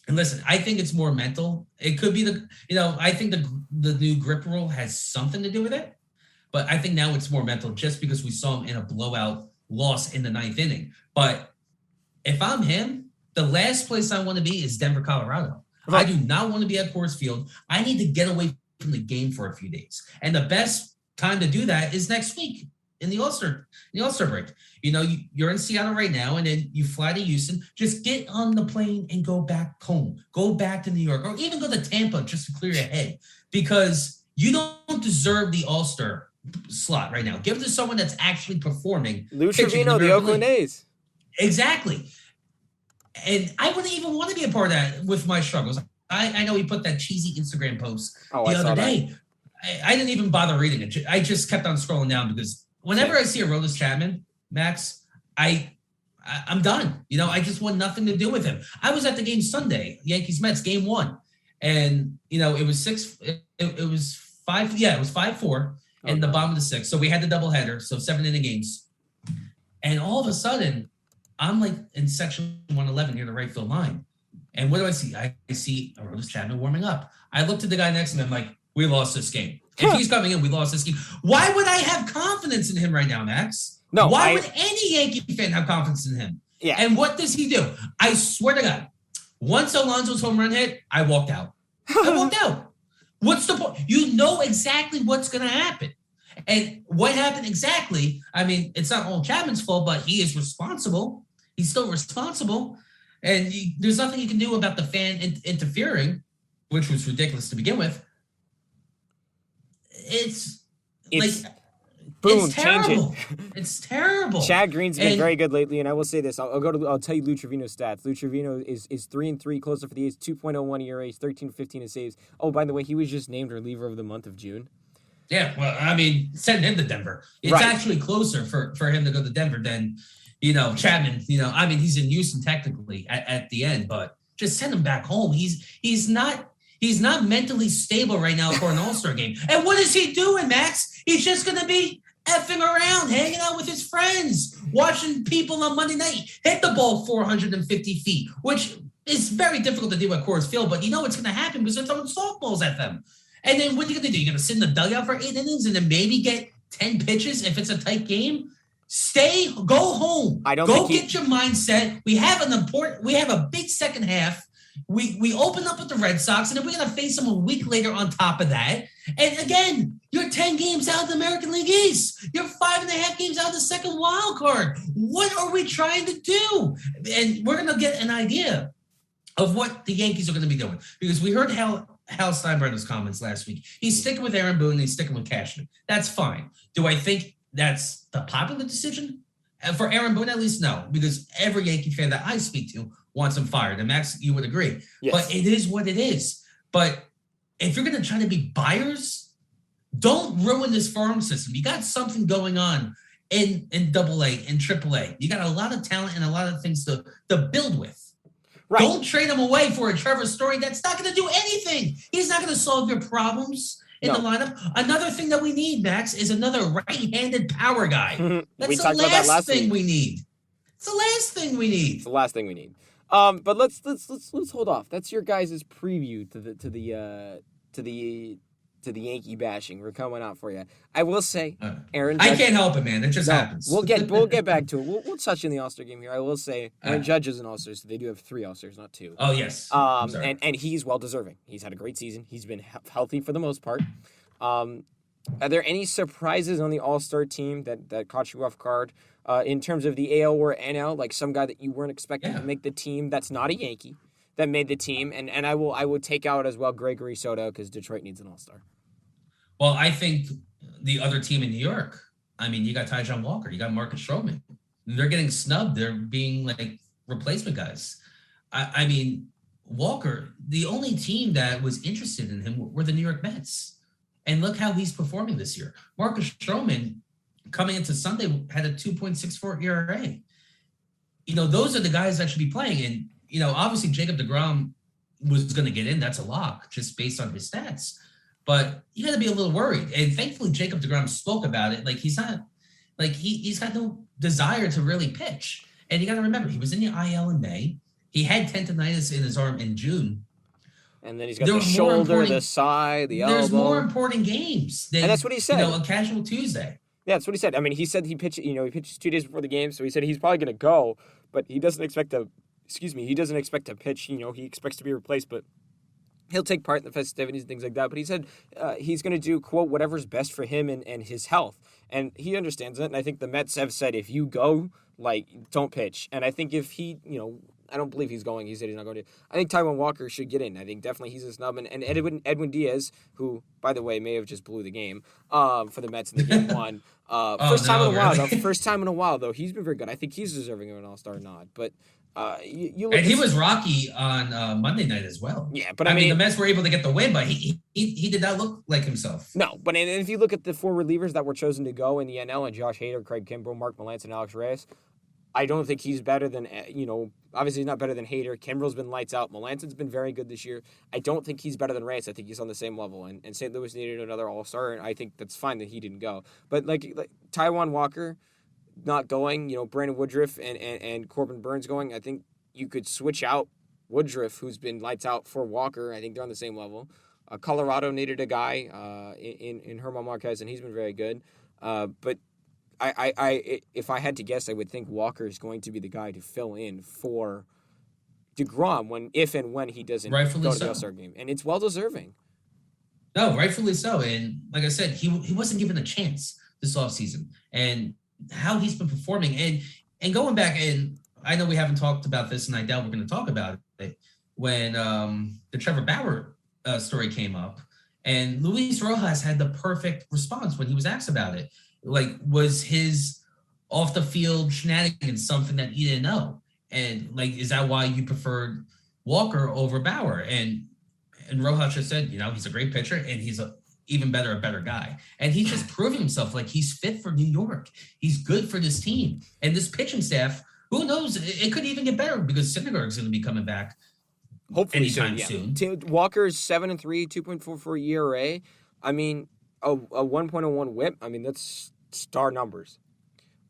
and listen, I think it's more mental. It could be I think the new grip rule has something to do with it, but I think now it's more mental just because we saw him in a blowout loss in the ninth inning. But if I'm him, the last place I want to be is Denver, Colorado. I do not want to be at Coors Field. I need to get away from the game for a few days. And the best time to do that is next week in the All-Star break. You're in Seattle right now, and then you fly to Houston. Just get on the plane and go back home. Go back to New York, or even go to Tampa just to clear your head, because you don't deserve the All-Star slot right now. Give it to someone that's actually performing. Lou Trivino, the Oakland A's. Exactly. And I wouldn't even want to be a part of that with my struggles. I know he put that cheesy Instagram post the other day. I didn't even bother reading it. I just kept on scrolling down because whenever I see Aroldis Chapman, Max, I'm done. I just want nothing to do with him. I was at the game Sunday, Yankees-Mets, game 1. And, it was 6. It was 5. Yeah, it was 5-4 in the bottom of the 6th. So we had the doubleheader, so 7-inning games. And all of a sudden, I'm like in section 111 near the right field line. And what do I see? I see Aroldis Chapman warming up. I looked at the guy next to me. I'm like, we lost this game. If he's coming in, we lost this game. Why would I have confidence in him right now, Max? No. Why would any Yankee fan have confidence in him? Yeah. And what does he do? I swear to God, once Alonso's home run hit, I walked out. What's the point? You know exactly what's going to happen. And what happened exactly, I mean, it's not all Chapman's fault, but he is responsible. He's still responsible. And there's nothing you can do about the fan interfering, which was ridiculous to begin with. It's boom, it's terrible. change it. It's terrible. Chad Green's been very good lately, and I will say this. I'll tell you Lou Trivino's stats. Lou Trivino is 3-3, closer for the A's, 2.01 ERA, 13-15 in saves. Oh, by the way, he was just named reliever of the month of June. Yeah, well, I mean, send him to Denver. It's actually closer for him to go to Denver than, Chapman. I mean, he's in Houston technically at the end, but just send him back home. He's not mentally stable right now for an All-Star game. And what is he doing, Max? He's just going to be effing around, hanging out with his friends, watching people on Monday night hit the ball 450 feet, which is very difficult to do at Coors Field, but it's going to happen because they're throwing softballs at them. And then what are you going to do? You're going to sit in the dugout for 8 innings and then maybe get 10 pitches if it's a tight game? Go home. Get your mindset. We have a big second half. We open up with the Red Sox, and then we're going to face them a week later on top of that. And again, you're 10 games out of the American League East. You're 5.5 games out of the second wild card. What are we trying to do? And we're going to get an idea of what the Yankees are going to be doing, because we heard Hal Steinbrenner's comments last week. He's sticking with Aaron Boone and he's sticking with Cashman. That's fine. Do I think that's the popular decision? For Aaron Boone, at least, no, because every Yankee fan that I speak to wants him fired. And Max, you would agree. Yes. But it is what it is. But if you're going to try to be buyers, don't ruin this farm system. You got something going on in AA and AAA. You got a lot of talent and a lot of things to build with. Right. Don't trade him away for a Trevor Story that's not going to do anything. He's not going to solve your problems in the lineup. Another thing that we need, Max, is another right-handed power guy. That's the last thing we need. It's the last thing we need. It's the last thing we need. But let's hold off. That's your guys' preview to the Yankee bashing. We're coming out for you. I will say, Aaron Judge, I can't help it, man. It just happens. We'll get back to it. We'll touch in the All-Star game here. I will say, Aaron Judge is an All-Star, so they do have 3 All-Stars, not 2. Oh yes. And he's well deserving. He's had a great season. He's been healthy for the most part. Are there any surprises on the All-Star team that caught you off guard in terms of the AL or NL? Like some guy that you weren't expecting to make the team that's not a Yankee that made the team, and I will take out as well Gregory Soto because Detroit needs an All-Star. Well, I think the other team in New York, I mean, you got Taijuan Walker, you got Marcus Stroman. They're getting snubbed. They're being like replacement guys. I mean, Walker, the only team that was interested in him were the New York Mets. And look how he's performing this year. Marcus Stroman, coming into Sunday, had a 2.64 ERA. Those are the guys that should be playing. And, obviously Jacob deGrom was going to get in. That's a lock just based on his stats. But you got to be a little worried. And thankfully, Jacob deGrom spoke about it. Like, he's not, like, he's got no desire to really pitch. And you got to remember, he was in the IL in May. He had tendonitis in his arm in June. And then he's got the shoulder, the side, the elbow. There's more important games than, and that's what he said. A casual Tuesday. Yeah, that's what he said. I mean, he said he pitches 2 days before the game, so he said he's probably going to go, but he doesn't expect to, he doesn't expect to pitch. He expects to be replaced, but he'll take part in the festivities and things like that. But he said he's going to do, quote, whatever's best for him and his health. And he understands it. And I think the Mets have said, if you go, don't pitch. And I think if he, I don't believe he's going. He said he's not going to. I think Taijuan Walker should get in. I think definitely he's a snub. And Edwin Diaz, who, by the way, may have just blew the game for the Mets in the game one. First time in a while, though. He's been very good. I think he's deserving of an all-star nod. But you look and he was rocky on Monday night as well. Yeah, but I mean, the Mets were able to get the win, but he did not look like himself. No, but if you look at the 4 relievers that were chosen to go in the NL, and Josh Hader, Craig Kimbrell, Mark Melancon, and Alex Reyes, I don't think he's better than, obviously he's not better than Hader. Kimbrell's been lights out. Melancon's been very good this year. I don't think he's better than Reyes. I think he's on the same level. And St. Louis needed another all-star, and I think that's fine that he didn't go. But like Taijuan Walker not going, Brandon Woodruff and Corbin Burns going, I think you could switch out Woodruff, who's been lights out, for Walker. I think they're on the same level. Colorado needed a guy in Herman Marquez, and he's been very good. But I if I had to guess, I would think Walker is going to be the guy to fill in for DeGrom if and when he doesn't go to the All-Star game. And it's well-deserving. No, rightfully so. And like I said, he wasn't given a chance this offseason. And how he's been performing. And going back, and I know we haven't talked about this, and I doubt we're going to talk about it, when the Trevor Bauer story came up. And Luis Rojas had the perfect response when he was asked about it. Was his off the field shenanigans something that you didn't know? And is that why you preferred Walker over Bauer? And Rojas just said, he's a great pitcher and he's a better guy. And he's just proving himself he's fit for New York. He's good for this team. And this pitching staff, who knows? It could even get better because Syndergaard's going to be coming back. Hopefully anytime soon. Walker's 7-3, 2.44 ERA. I mean, a 1.01 WHIP. I mean, that's star numbers.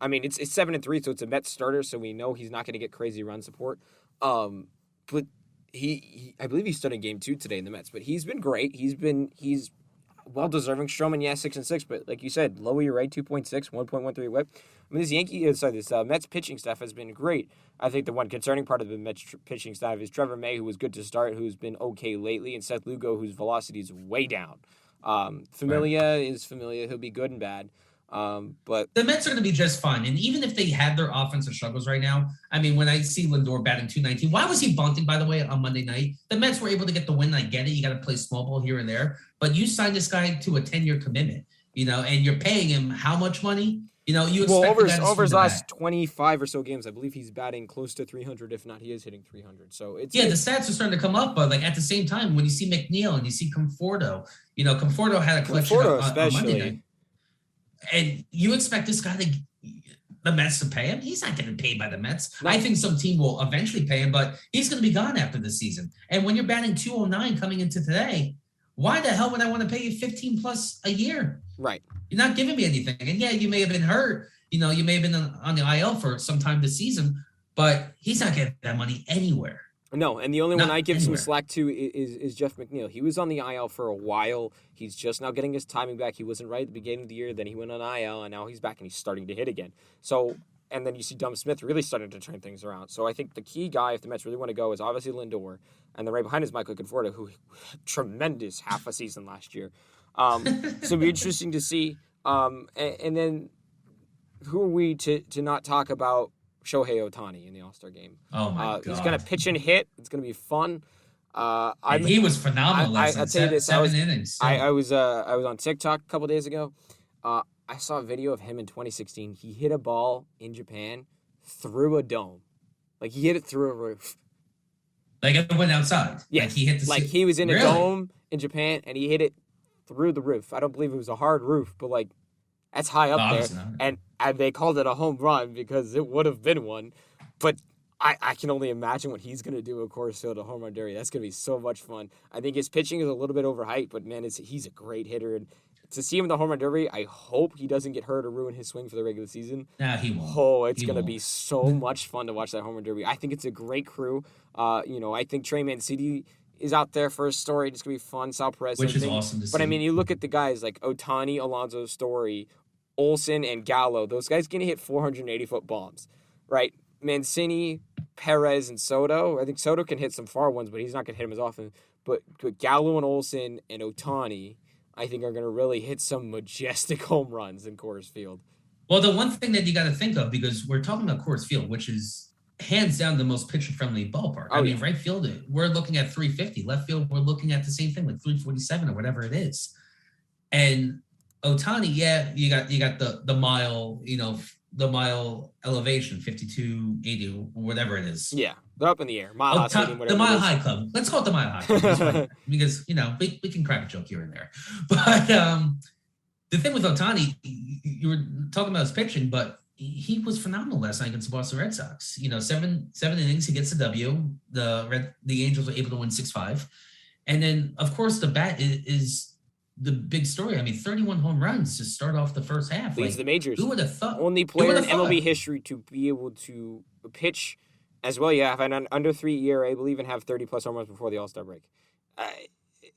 I mean, it's 7-3, so it's a Mets starter, so we know he's not going to get crazy run support. But I believe he started game 2 today in the Mets. But he's been great. He's well deserving. Stroman, 6-6, but like you said, low ERA, 2.6, 1.13 WHIP. I mean, this Mets pitching staff has been great. I think the one concerning part of the Mets pitching staff is Trevor May, who was good to start, who's been okay lately, and Seth Lugo, whose velocity is way down. Familia is Familia. He'll be good and bad. But the Mets are going to be just fine. And even if they have their offensive struggles right now, I mean, when I see Lindor batting .219, why was he bunting, by the way, on Monday night? The Mets were able to get the win. I get it. You got to play small ball here and there. But you signed this guy to a 10-year commitment, and you're paying him how much money? You expect over his last 25 or so games, I believe he's batting close to 300. If not, he is hitting 300. So the stats are starting to come up. But at the same time, when you see McNeil and you see Conforto, Conforto had a collection on Monday night. And you expect this guy the Mets to pay him? He's not getting paid by the Mets. No. I think some team will eventually pay him, but he's going to be gone after the season. And when you're batting .209 coming into today, why the hell would I want to pay you 15 plus a year? Right. You're not giving me anything. And yeah, you may have been hurt. You may have been on the IL for some time this season, but he's not getting that money anywhere. No, and the only one I give some slack to is Jeff McNeil. He was on the IL for a while. He's just now getting his timing back. He wasn't right at the beginning of the year. Then he went on IL, and now he's back, and he's starting to hit again. So, and then you see Dom Smith really starting to turn things around. So I think the key guy, if the Mets really want to go, is obviously Lindor, and then right behind is Michael Conforto, who had tremendous half a season last year. So it'll be interesting to see. And then who are we to not talk about Shohei Ohtani in the All-Star game? Oh, my God. He's going to pitch and hit. It's going to be fun. He was phenomenal last night. I'll tell you this. Seven innings. I was on TikTok a couple days ago. I saw a video of him in 2016. He hit a ball in Japan through a dome. He hit it through a roof. It went outside? Yes. He hit he was in a dome in Japan, and he hit it through the roof. I don't believe it was a hard roof, but that's high up there. And they called it a home run because it would have been one. But I can only imagine what he's going to do at Coors Field, a home run derby. That's going to be so much fun. I think his pitching is a little bit overhyped, but man, he's a great hitter. And to see him in the home run derby, I hope he doesn't get hurt or ruin his swing for the regular season. Nah, he won't. Oh, it's going to won't. be so much fun to watch that home run derby. I think it's a great crew. I think Trey Mancini is out there for a story. It's going to be fun. Sal Perez. Which is awesome to see. But, I mean, you look at the guys like Ohtani, Alonso, Story, Olsen, and Gallo. Those guys going to hit 480-foot bombs, right? Mancini, Perez, and Soto. I think Soto can hit some far ones, but he's not going to hit them as often. But Gallo and Olsen and Ohtani, I think, are going to really hit some majestic home runs in Coors Field. Well, the one thing that you got to think of, because we're talking about Coors Field, which is hands down the most pitcher-friendly ballpark. I mean, right field, we're looking at 350. Left field, we're looking at the same thing, like 347 or whatever it is. And Ohtani, you got the mile, the mile elevation, 5280, whatever it is. Yeah, they're up in the air. Mile high stadium, the Mile High Club. Let's call it the Mile High Club. Because, we can crack a joke here and there. But the thing with Ohtani, you were talking about his pitching, but he was phenomenal last night against the Boston Red Sox. 7 innings, he gets the W. The Angels were able to win 6-5. And then, of course, the bat is the big story. I mean, 31 home runs to start off the first half. Leads the majors. Who would have thought? Only player in MLB history to be able to pitch as well. Yeah, have an under 3 ERA, I believe, and have 30-plus home runs before the All-Star break.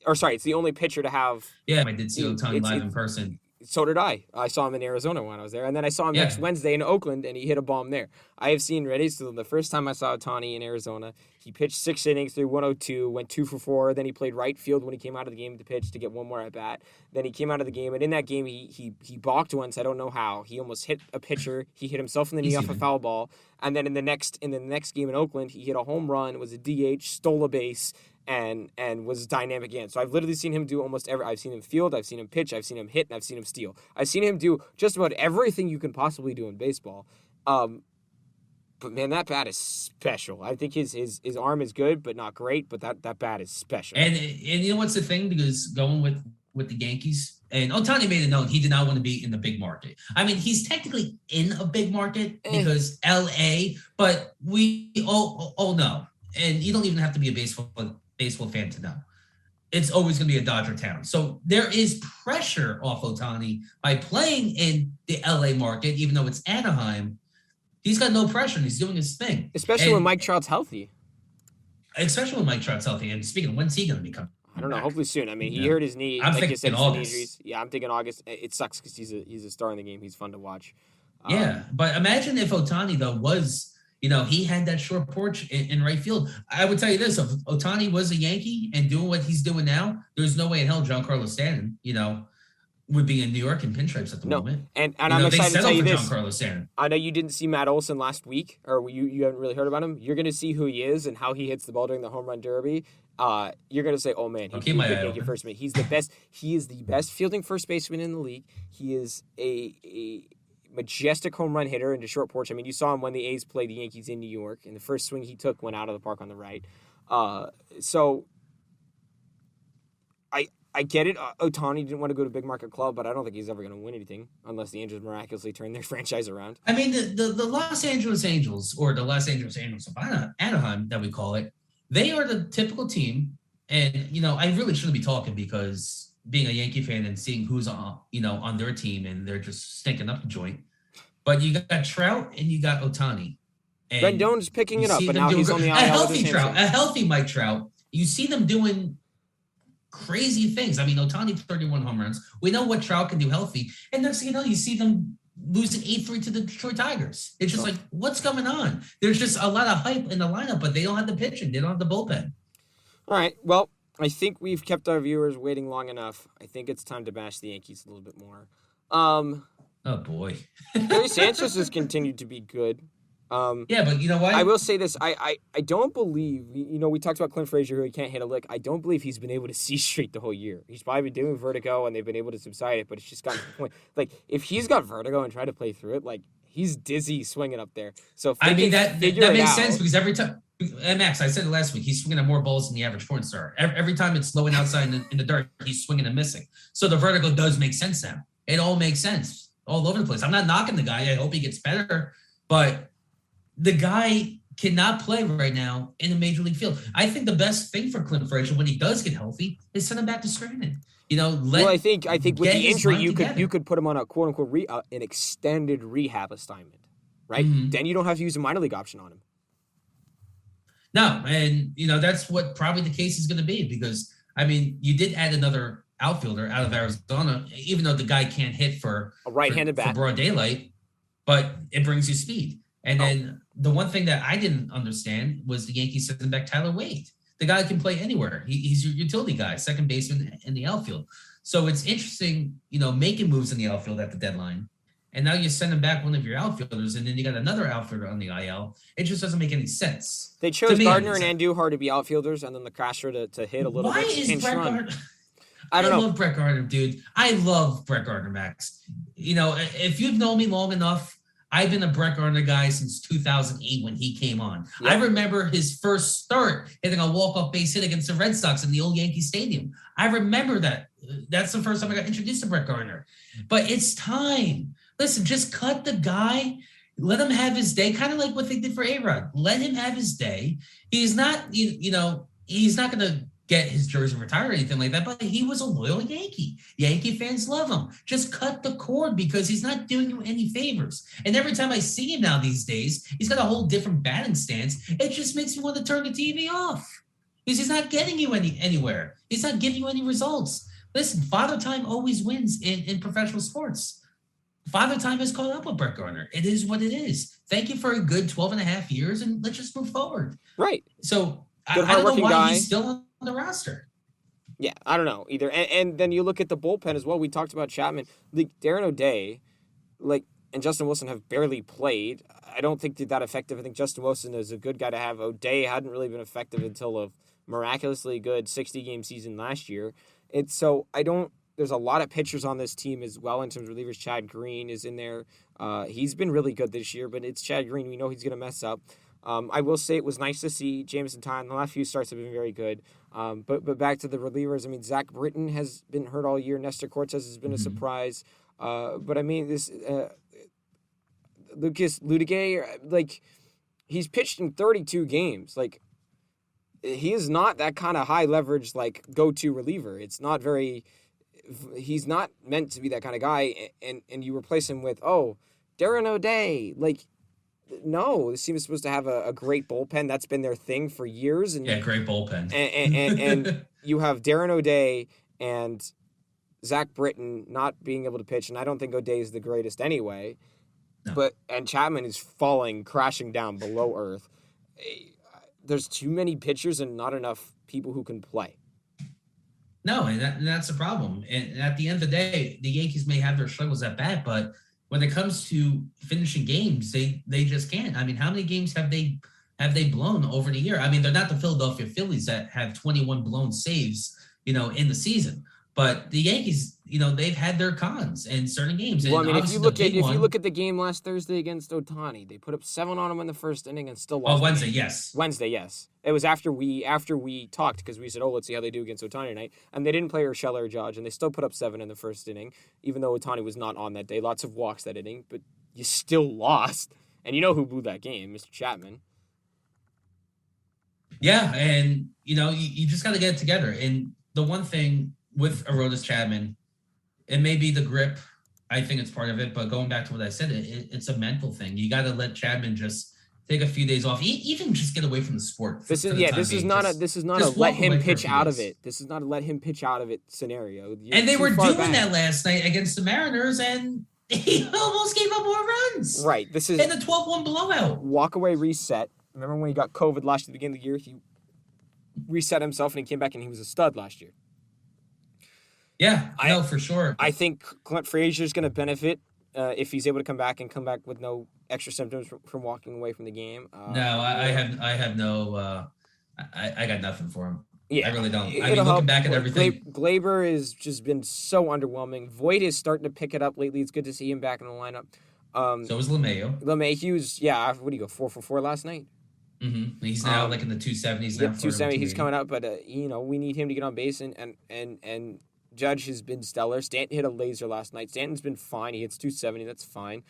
It's the only pitcher to have. Yeah, I did see Ohtani live in person. So did I. I saw him in Arizona when I was there. And then I saw him next Wednesday in Oakland, and he hit a bomb there. I have seen so the first time I saw Ohtani in Arizona, he pitched 6 innings through 102, went 2 for 4. Then he played right field when he came out of the game to pitch to get one more at bat. Then he came out of the game, and in that game, he balked once. I don't know how. He almost hit a pitcher. He hit himself in the knee off a foul ball. And then in the next game in Oakland, he hit a home run, was a DH, stole a base, and was dynamic again. So I've literally seen him do almost I've seen him field, I've seen him pitch, I've seen him hit, and I've seen him steal. I've seen him do just about everything you can possibly do in baseball. But man, that bat is special. I think his arm is good, but not great. But that bat is special. And you know what's the thing? Because going with the Yankees, and Ohtani made it known he did not want to be in the big market. I mean, he's technically in a big market because LA, but we all know, and you don't even have to be a baseball fan to know. It's always going to be a Dodger town. So there is pressure off Ohtani by playing in the LA market, even though it's Anaheim. He's got no pressure and he's doing his thing. Especially when Mike Trout's healthy. And speaking of, when's he going to be coming? I don't know. Hopefully soon. I mean, he hurt his knee. I'm thinking August. Yeah, I'm thinking August. It sucks because he's a star in the game. He's fun to watch. But imagine if Ohtani, though, was... he had that short porch in right field. I would tell you this, if Ohtani was a Yankee and doing what he's doing now, there's no way in hell Giancarlo Stanton, would be in New York in pinstripes at the moment. And I'm excited to tell you this. Giancarlo Stanton. I know you didn't see Matt Olson last week, or you haven't really heard about him. You're going to see who he is and how he hits the ball during the home run derby. You're going to say, oh, man, he's a good Yankee first baseman. He's the best. He is the best fielding first baseman in the league. He is a majestic home run hitter into short porch. I mean, you saw him when the A's played the Yankees in New York, and the first swing he took went out of the park on the right. So I get it. Ohtani didn't want to go to a big market club, but I don't think he's ever going to win anything unless the Angels miraculously turn their franchise around. I mean, the Los Angeles Angels, or the Los Angeles Angels of Anaheim, that we call it, they are the typical team. And, I really shouldn't be talking because being a Yankee fan and seeing who's on their team, and they're just stinking up the joint. But you got Trout and you got Ohtani. Rendon's picking it up, but now he's on the IL. A healthy Mike Trout. You see them doing crazy things. I mean, Ohtani 31 home runs. We know what Trout can do healthy. And next thing you know, you see them losing 8-3 to the Detroit Tigers. It's just like, what's going on? There's just a lot of hype in the lineup, but they don't have the pitching. They don't have the bullpen. All right. Well, I think we've kept our viewers waiting long enough. I think it's time to bash the Yankees a little bit more. Oh, boy. Gary Sanchez has continued to be good. But you know what? I will say this. I don't believe, we talked about Clint Frazier, who he can't hit a lick. I don't believe he's been able to see straight the whole year. He's probably been doing vertigo, and they've been able to subside it, but it's just gotten to the point. Like, if he's got vertigo and try to play through it, like, he's dizzy swinging up there. So that makes sense because every time, and Max, I said it last week, he's swinging at more balls than the average porn star. Every time it's low and outside in the dirt, he's swinging and missing. So the vertigo does make sense now. It all makes sense all over the place. I'm not knocking the guy. I hope he gets better, but the guy cannot play right now in a major league field. I think the best thing for Clint Frazier when he does get healthy is send him back to Scranton. Well, I think with get the his injury, mind together. you could put him on a quote unquote an extended rehab assignment, right? Mhm. Then you don't have to use a minor league option on him. No, and that's what probably the case is going to be because you did add another outfielder out of Arizona, even though the guy can't hit for A right-handed bat for broad daylight, but it brings you speed. And then the one thing that I didn't understand was the Yankees sending back Tyler Wade. The guy can play anywhere. He's your utility guy, second baseman in the outfield. So it's interesting, making moves in the outfield at the deadline. And now you're sending back one of your outfielders, and then you got another outfielder on the IL. It just doesn't make any sense. They chose Gardner and Andujar to be outfielders, and then the Castro to hit a little bit. Why is Brett Gardner? I don't know. I love Brett Gardner, dude. I love Brett Gardner, Max. If you've known me long enough, I've been a Brett Gardner guy since 2008 when he came on. Yep. I remember his first start hitting a walk-off base hit against the Red Sox in the old Yankee Stadium. I remember that. That's the first time I got introduced to Brett Gardner. But it's time. Listen, just cut the guy. Let him have his day, kind of like what they did for A-Rod. Let him have his day. He's not, he's not going to get his jersey retired or anything like that, but he was a loyal Yankee. Yankee fans love him. Just cut the cord because he's not doing you any favors. And every time I see him now these days, he's got a whole different batting stance. It just makes me want to turn the TV off because he's not getting you anywhere. He's not giving you any results. Listen, father time always wins in professional sports. Father time has caught up with Brett Gardner. It is what it is. Thank you for a good 12 and a half years, and let's just move forward. Right. So I don't know why he's still on the roster. Yeah, I don't know either. And then you look at the bullpen as well. We talked about Chapman. Darren O'Day, and Justin Wilson have barely played. I don't think they're that effective. I think Justin Wilson is a good guy to have. O'Day hadn't really been effective until a miraculously good 60-game season last year. There's a lot of pitchers on this team as well in terms of relievers. Chad Green is in there. He's been really good this year, but it's Chad Green. We know he's going to mess up. I will say it was nice to see Jameson Tyne. The last few starts have been very good. But back to the relievers, Zach Britton has been hurt all year. Nestor Cortez has been a surprise. This Lucas Ludige, he's pitched in 32 games. He is not that kind of high leverage, go-to reliever. He's not meant to be that kind of guy. And you replace him with, Darren O'Day. No, this team is supposed to have a great bullpen. That's been their thing for years. Great bullpen. And you have Darren O'Day and Zach Britton not being able to pitch, and I don't think O'Day is the greatest anyway. No. And Chapman is crashing down below earth. There's too many pitchers and not enough people who can play. No, and that's the problem. And at the end of the day, the Yankees may have their struggles at bat, but when it comes to finishing games, they just can't. How many games have they blown over the year? They're not the Philadelphia Phillies that have 21 blown saves, in the season. But the Yankees, they've had their cons in certain games. Well, if you look at the game last Thursday against Ohtani, they put up 7 on him in the first inning and still lost. Wednesday, yes. Wednesday, yes. It was after we talked because we said, let's see how they do against Ohtani tonight. And they didn't play Urshela or Judge, and they still put up 7 in the first inning, even though Ohtani was not on that day. Lots of walks that inning, but you still lost. And you know who blew that game, Mr. Chapman. Yeah, and, you just got to get it together. And the one thing with Aroldis Chapman, it may be the grip. I think it's part of it. But going back to what I said, it's a mental thing. You got to let Chapman just take a few days off, even just get away from the sport. This is not a let him pitch out of it. This is not a let him pitch out of it scenario. And they were doing that last night against the Mariners, and he almost gave up more runs. Right. This is in the 12-1 blowout. Walk away, reset. Remember when he got COVID last year at the beginning of the year? He reset himself and he came back and he was a stud last year. Yeah, I know for sure. I think Clint Frazier is going to benefit if he's able to come back with no extra symptoms from walking away from the game. I got nothing for him. Yeah, I really don't. Looking back at everything, Glaber has just been so underwhelming. Voit is starting to pick it up lately. It's good to see him back in the lineup. So is LeMahieu. LeMahieu's, what do you go 4 for 4 last night? Mm-hmm. He's now in the 270s. Now 270. He's coming up, but we need him to get on base and Judge has been stellar. Stanton hit a laser last night. Stanton's been fine. He hits 270. That's fine.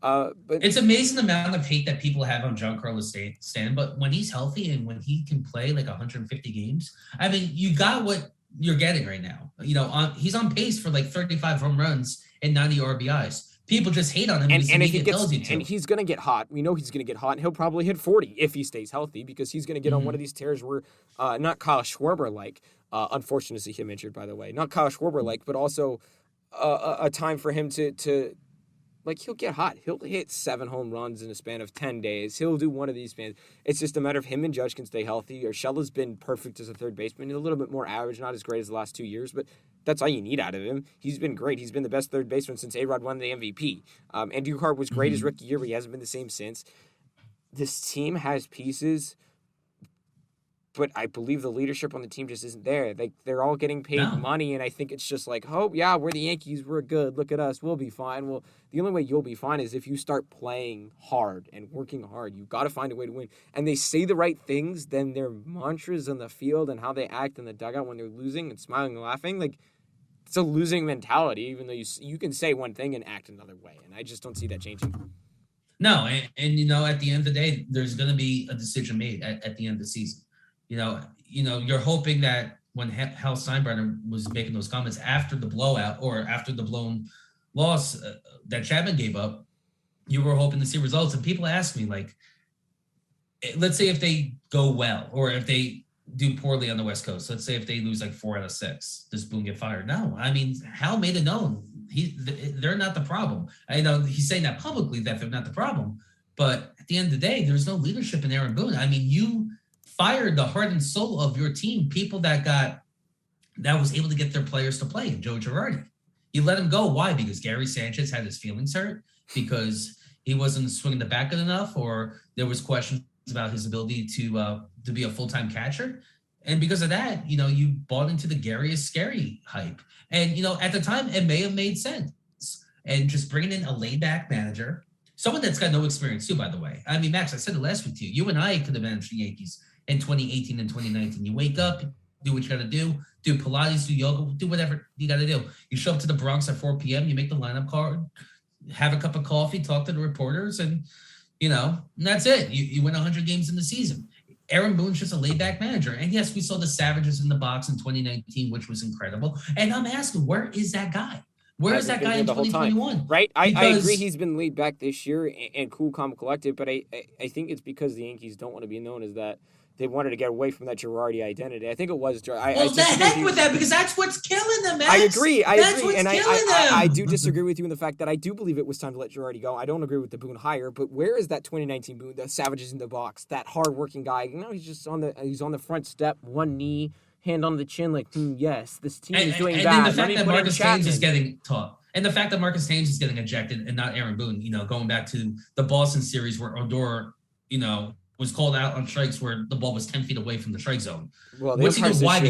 But it's amazing the amount of hate that people have on Giancarlo Stanton, but when he's healthy and when he can play like 150 games, I mean, you got what you're getting right now. He's on pace for like 35 home runs and 90 RBIs. People just hate on him and if he gets, and he's going to get hot. We know he's going to get hot, and he'll probably hit 40 if he stays healthy, because he's going to get on one of these tears where, not Kyle Schwarber-like, unfortunate to see him injured, by the way, not Kyle Schwarber-like, but also a time for him to like, he'll get hot. He'll hit 7 home runs in a span of 10 days. He'll do one of these spans. It's just a matter of him and Judge can stay healthy. Urshela's been perfect as a third baseman. He's a little bit more average, not as great as the last 2 years, but that's all you need out of him. He's been great. He's been the best third baseman since A-Rod won the MVP. Andrew Hart was great his rookie year, but he hasn't been the same since. This team has pieces, but I believe the leadership on the team just isn't there. They're all getting paid money, and I think it's just like, oh, yeah, we're the Yankees. We're good. Look at us. We'll be fine. Well, the only way you'll be fine is if you start playing hard and working hard. You've got to find a way to win. And they say the right things, then their mantras on the field and how they act in the dugout when they're losing and smiling and laughing, like, it's a losing mentality, even though you can say one thing and act another way. And I just don't see that changing. No, and at the end of the day, there's going to be a decision made at the end of the season. You're hoping that when Hal Steinbrenner was making those comments after the blowout or after the blown loss that Chapman gave up, you were hoping to see results. And people ask me, like, let's say if they go well, or if they do poorly on the West Coast, let's say if they lose like 4 out of 6, does Boone get fired? No, I mean, Hal made it known they're not the problem. I know he's saying that publicly, that they're not the problem, but at the end of the day, there's no leadership in Aaron Boone. I mean, you fired the heart and soul of your team, people that was able to get their players to play, Joe Girardi. You let him go. Why? Because Gary Sanchez had his feelings hurt, because he wasn't swinging the bat good enough, or there was questions about his ability to be a full-time catcher. And because of that, you bought into the Gary is scary hype. And, at the time, it may have made sense. And just bringing in a laid-back manager, someone that's got no experience too, by the way. I mean, Max, I said it last week to you. You and I could have managed the Yankees in 2018 and 2019. You wake up, do what you got to do Pilates, do yoga, do whatever you got to do. You show up to the Bronx at 4 p.m., you make the lineup card, have a cup of coffee, talk to the reporters, and, and that's it. You win 100 games in the season. Aaron Boone's just a laid-back manager. And yes, we saw the Savages in the box in 2019, which was incredible. And I'm asking, where is that guy? Where is that guy in 2021? Right? I agree he's been laid back this year and cool, calm, collected, but I think it's because the Yankees don't want to be known as that. They wanted to get away from that Girardi identity. I think it was. The heck with that, because that's what's killing them, Max. I agree. That's what's and killing them. I do disagree with you in the fact that I do believe it was time to let Girardi go. I don't agree with the Boone hire, but where is that 2019 Boone, the Savages in the box, that hard-working guy? He's just on the front step, one knee, hand on the chin, like, yes, this team is doing that. And the fact that Marcus Thames is getting taught. And the fact that Marcus Thames is getting ejected and not Aaron Boone, going back to the Boston series where Odor, was called out on strikes where the ball was 10 feet away from the strike zone. Well, what's he doing? Why?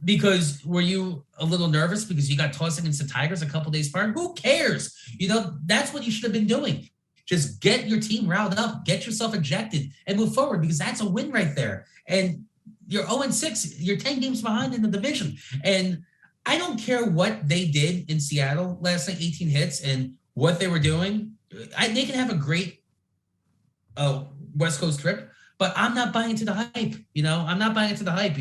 Because were you a little nervous because you got tossed against the Tigers a couple days prior? Who cares? That's what you should have been doing. Just get your team riled up, get yourself ejected, and move forward, because that's a win right there. And you're 0-6. You're 10 games behind in the division. And I don't care what they did in Seattle last night, 18 hits, and what they were doing. They can have a great West Coast trip, but I'm not buying into the hype. I'm not buying into the hype.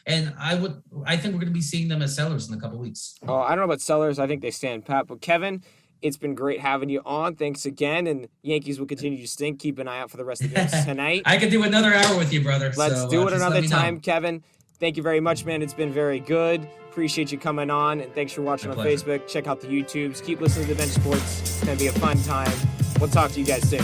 And I think we're going to be seeing them as sellers in a couple weeks. Oh, I don't know about sellers. I think they stand pat. But Kevin, it's been great having you on. Thanks again. And Yankees will continue to stink. Keep an eye out for the rest of the games tonight. I could do another hour with you, brother. Let's do it another time, Kevin. Thank you very much, man. It's been very good. Appreciate you coming on. And thanks for watching on Facebook. Check out the YouTubes. Keep listening to The Bench Sports. It's going to be a fun time. We'll talk to you guys soon.